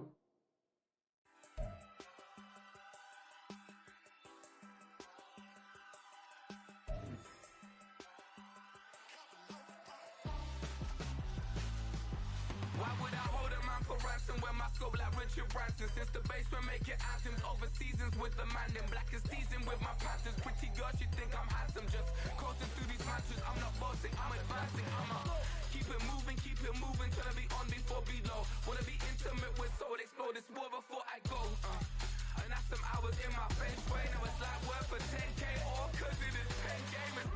Richard Branson, since the basement making anthems over seasons with the man in black is seasoned with my Panthers. Pretty girl, she think I'm handsome, just coasting through these matches. I'm not bossing, I'm advancing, keep it moving, trying to be on before below. Wanna be intimate with soul, explore this war before I go. And that's some hours in my face, way. Now it's like worth for 10K, all cause it is pen gaming.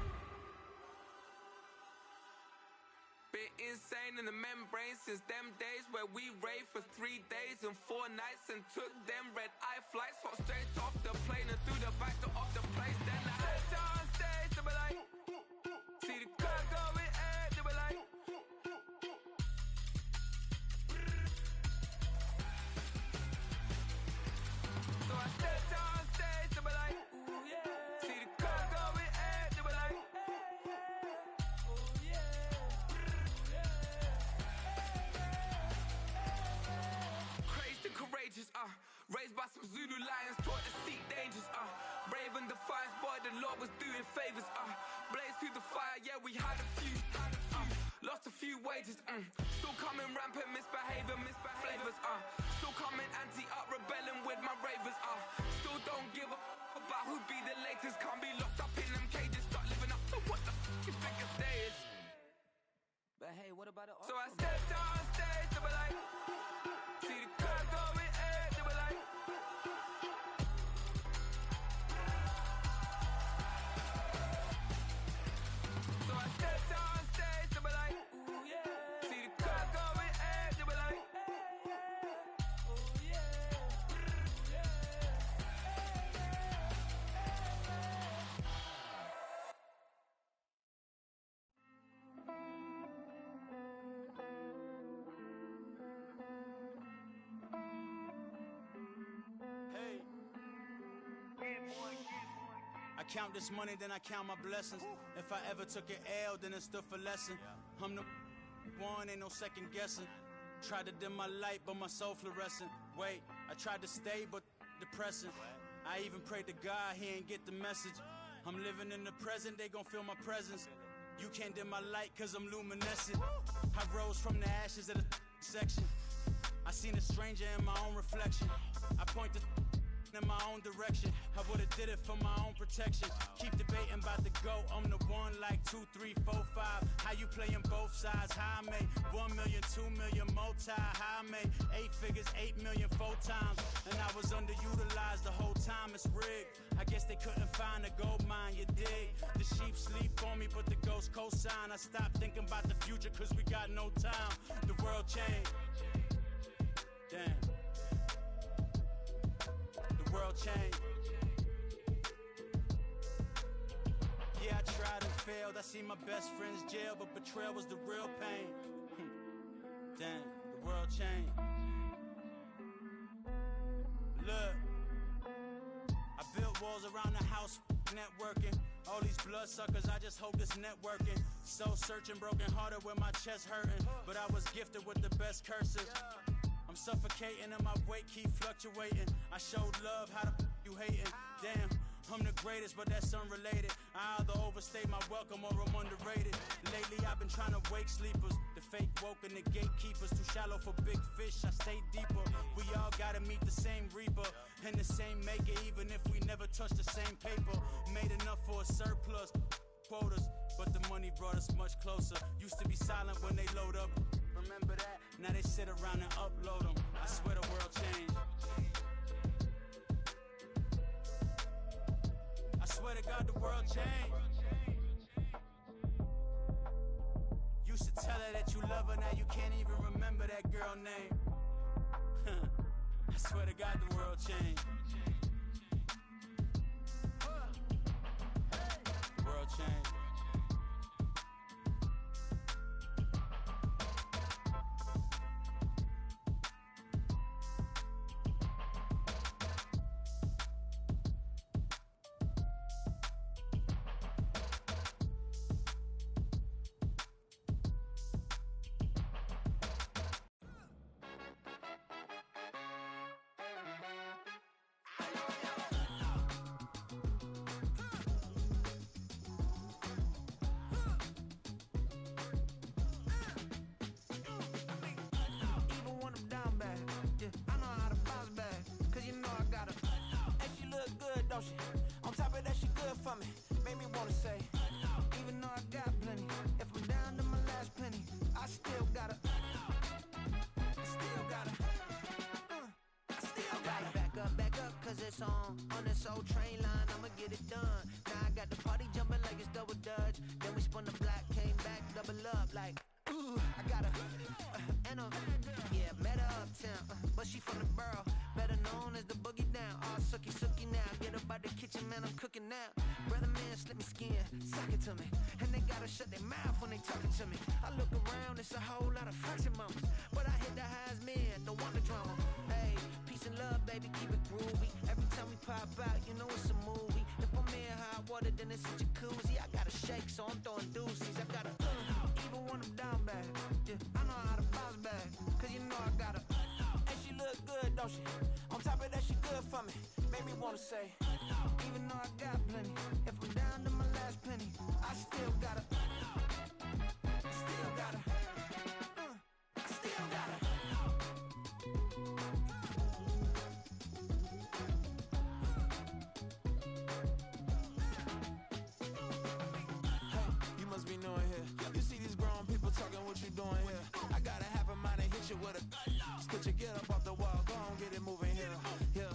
Been insane in the membrane since them days where we raved for 3 days and 4 nights and took them red eye flights, hot straight off the plane and through the back door of the place. Then I stepped on stage, they were like, see the crowd going, they were like, so I stepped on stage, they were like, ooh yeah, see the crowd going, they were like, oh yeah. Courageous, raised by some Zulu lions, taught to seek dangers, brave and defiant, boy, the Lord was doing favors, blaze through the fire, yeah, we had a few, lost a few wages, still coming rampant, misbehavior, flavors, still coming anti-up, rebelling with my ravers, still don't give a about who be the latest, can't be locked up in them cages, start living up to what the you think a day is. But hey, what about it? So I stepped on stage, they were like, see the crowd going, they were like, so I stepped on stage, they were like, ooh yeah, see the crowd going, they were like, oh yeah, I count this money, then I count my blessings. If I ever took an L, then it stood for lesson. I'm the one, ain't no second guessing. Tried to dim my light, but my soul fluorescent. Wait, I tried to stay, but depressing. I even prayed to God, he ain't get the message. I'm living in the present, they gon' feel my presence. You can't dim my light, cause I'm luminescent. I rose from the ashes of the section. I seen a stranger in my own reflection. I point the in my own direction. I would've did it for my own protection. Keep debating about the GOAT. I'm the one like 2, 3, 4, 5. How you playing both sides? How I made 1 million, 2 million multi. How I made 8 figures, 8 million 4 times. And I was underutilized the whole time. It's rigged. I guess they couldn't find a gold mine, you dig? The sheep sleep on me, but the ghost cosign. I stopped thinking about the future cause we got no time. The world changed. Damn. The world changed. Yeah, I tried and failed. I see my best friends jail, but betrayal was the real pain. Damn, the world changed. Look, I built walls around the house, networking. All these bloodsuckers, I just hope this networking. Soul searching, broken hearted with my chest hurting. But I was gifted with the best curses. I'm suffocating and my weight keep fluctuating. I showed love, how the you hating? Damn, I'm the greatest, but that's unrelated. I either overstay my welcome or I'm underrated. Lately I've been trying to wake sleepers. The fake woke and the gatekeepers. Too shallow for big fish, I stay deeper. We all gotta meet the same reaper and the same maker, even if we never touch the same paper. Made enough for a surplus quotas, but the money brought us much closer. Used to be silent when they load up, remember that? Now they sit around and upload them. I swear the world changed. I swear to God the world changed. Used to tell her that you love her, now you can't even remember that girl name. I swear to God the world changed. The world changed. On top of that, she good for me. Made me wanna say, even though I got plenty, if I'm down to my last penny, I still gotta, back up, cause it's on this old train line, I'ma get it done. Now I got the party jumping like it's double dutch. Then we spun the block, came back, double up like, ooh, I got a, and a, yeah, met her uptown, but she from the borough, better known as the boogie down. All sucky now, get up out the kitchen, man, I'm cooking now. Brother man, slip me skin, suck it to me. And they gotta shut their mouth when they talking to me. I look around, it's a whole lot of flirting mamas, but I hit the highs, man, don't want the drama. Hey, peace and love, baby, keep it groovy. Every time we pop out, you know it's a movie. If I'm in hot water, then it's a jacuzzi. I gotta shake, so I'm throwing deuces. I gotta, even when I'm down bad, yeah, I know how to bounce back, cause you know I gotta, and she look good, don't she? On top of that, she good for me. Made me wanna say, even though I got plenty, if I'm down to my last penny, I still gotta, still gotta. Be knowing here. You see these grown people talking, what you doing here? I gotta have a mind to hit you with a split you, get up off the wall, go on, get it moving here. Yeah,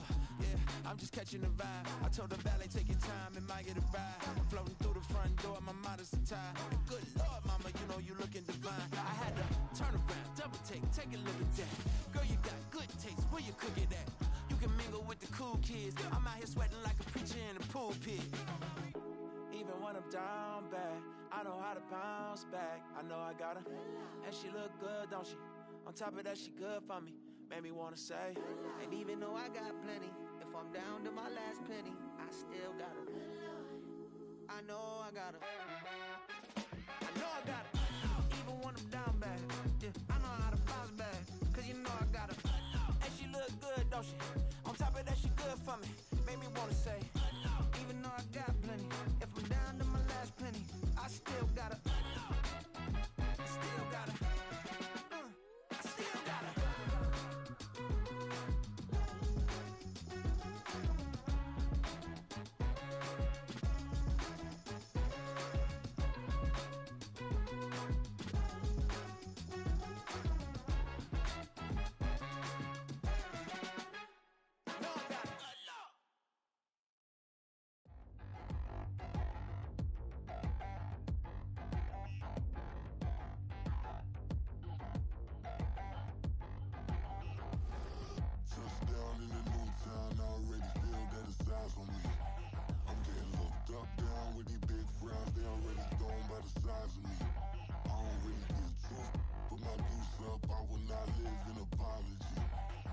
I'm just catching the vibe. I told the valet, take your time, it might get a ride. Floating through the front door, my mind is tied. Good Lord, mama, you know you looking divine. I had to turn around, double take a look at that. Girl, you got good taste, where you cook it at? You can mingle with the cool kids. I'm out here sweating like a preacher in a pulpit. Even when I'm down bad, I know how to bounce back. I know I gotta, and she look good, don't she? On top of that, she good for me. Made me wanna say, and even though I got plenty, if I'm down to my last penny, I still gotta, I know I gotta, even when I'm down bad, yeah, I know how to bounce back, cause you know I gotta, and she look good, don't she? On top of that, she good for me. Made me wanna say, even though I got plenty, if I'm down to my last penny, I still gotta, still gotta, still gotta. Touchdown in the new town, I already feel that it's eyes on me. I'm getting looked up, down with these big frowns, they already thrown by the size of me. I don't really get truth, put my goose up, I will not live in apology.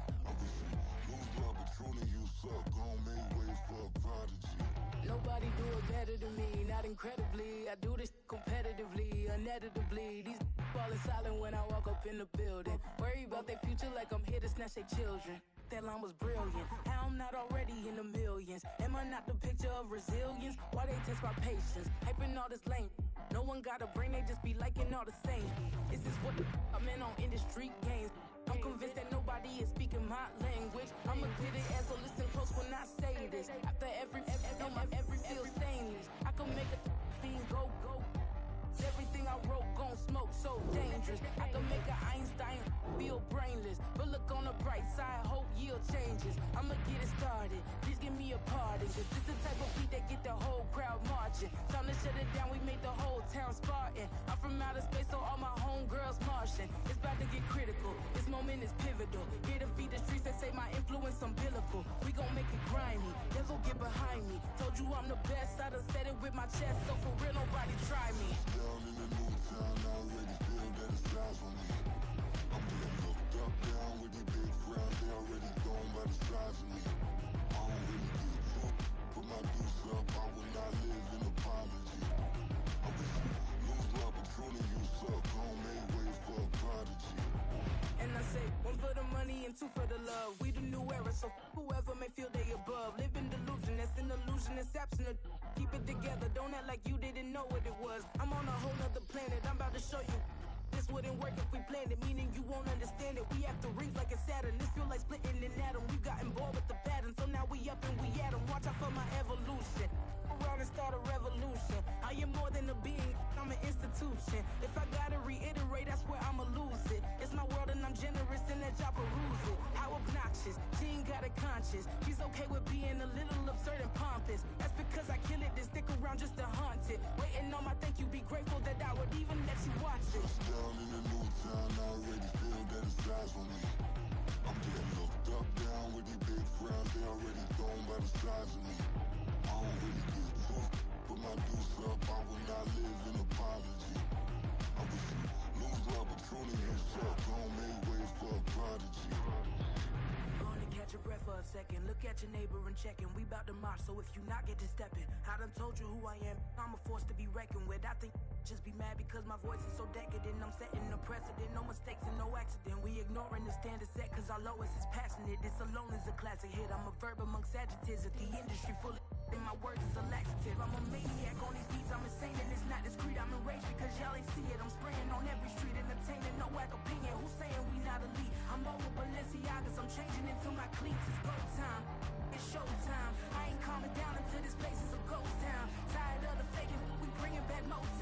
I wish you lose love, but truly you suck, gon' make way for a prodigy. Nobody do it better than me, not incredibly. I do this competitively, uneditably. These falling silent when I walk up in the building. Worry about their future like I'm here to snatch their children. That line was brilliant. How I'm not already in the millions? Am I not the picture of resilience? Why they test my patience? Hyping all this lame. No one got a brain, they just be liking all the same. Is this what the I'm in on industry games? I'm convinced that nobody is speaking my language. I'ma get it as so listen close when I say this. After every feel stainless. I can make a fiend go. Everything I wrote gon' smoke, so dangerous. I can make an Einstein feel brainless. But look on the bright side, hope yield changes. I'ma get it started, please give me a pardon. Cause this the type of beat that get the whole crowd marching. Time to shut it down, we made the whole town Spartan. I'm from outer space, so all my homegirls Martian. It's about to get critical, this moment is pivotal. Here to feed the streets that say my influence umbilical. We gon' make it grimy, devil get behind me. Told you I'm the best, I done said it with my chest. So for real, nobody try me. Down in the new town, I already feel that it's eyes on me. I'm getting looked up, down with these big frowns. They already gone by the size of me. I don't really get drunk, put my deuce up. I will not live in apology. I wish you lose my Patron and you suck. Home made way for a prodigy. And I say, one for the money and two for the love. We the new era, so whoever may feel they above. Live in delusion, that's an illusion, it's absent of. Keep it together, don't act like you didn't know what it was. I'm on a whole nother planet, I'm about to show you. This wouldn't work if we planned it, meaning you won't understand it. We have to rings like a Saturn, this feel like splitting an atom. We got involved with the pattern, so now we up and we at 'em. Watch out for my evolution. Around and start a revolution. I am more than a being, I'm an institution. If I gotta reiterate, that's where I'ma lose it. It's my world and I'm generous and that y'all peruse it. How obnoxious, she ain't got a conscience. She's okay with being a little absurd and pompous. That's because I kill it, then stick around just to haunt it. Waiting on my thank you, be grateful that I would even let you watch it. Down in the new town, I already feel that it's eyes on me. I'm getting looked up, down with these big frowns. They already gone by the size of me. I don't really get drunk, put my deuce up. I will not live in apology. I wish you lose my Patron and you suck. Home made way for a prodigy. Gonna catch your breath for a second. Look at your neighbor and checking. We bout to march, so if you not get to stepping. I done told you who I am. I'm a force to be reckoned with. I think just be mad because my voice is so decadent. I'm setting a precedent. No mistakes and no accident. We ignoring the standard set cause our lowest is passionate. This alone is a classic hit. I'm a verb amongst adjectives. If the industry full of and my words is a laxative. I'm a maniac on these beats. I'm insane and it's not discreet. I'm enraged because y'all ain't see it. I'm spraying on every street, entertaining no whack opinion. Who's saying we not elite? I'm over Balenciagas. I'm changing into my cleats. It's go time. It's showtime. I ain't calming down until this place is a ghost town. Tired of the faking. We bringing back Motown.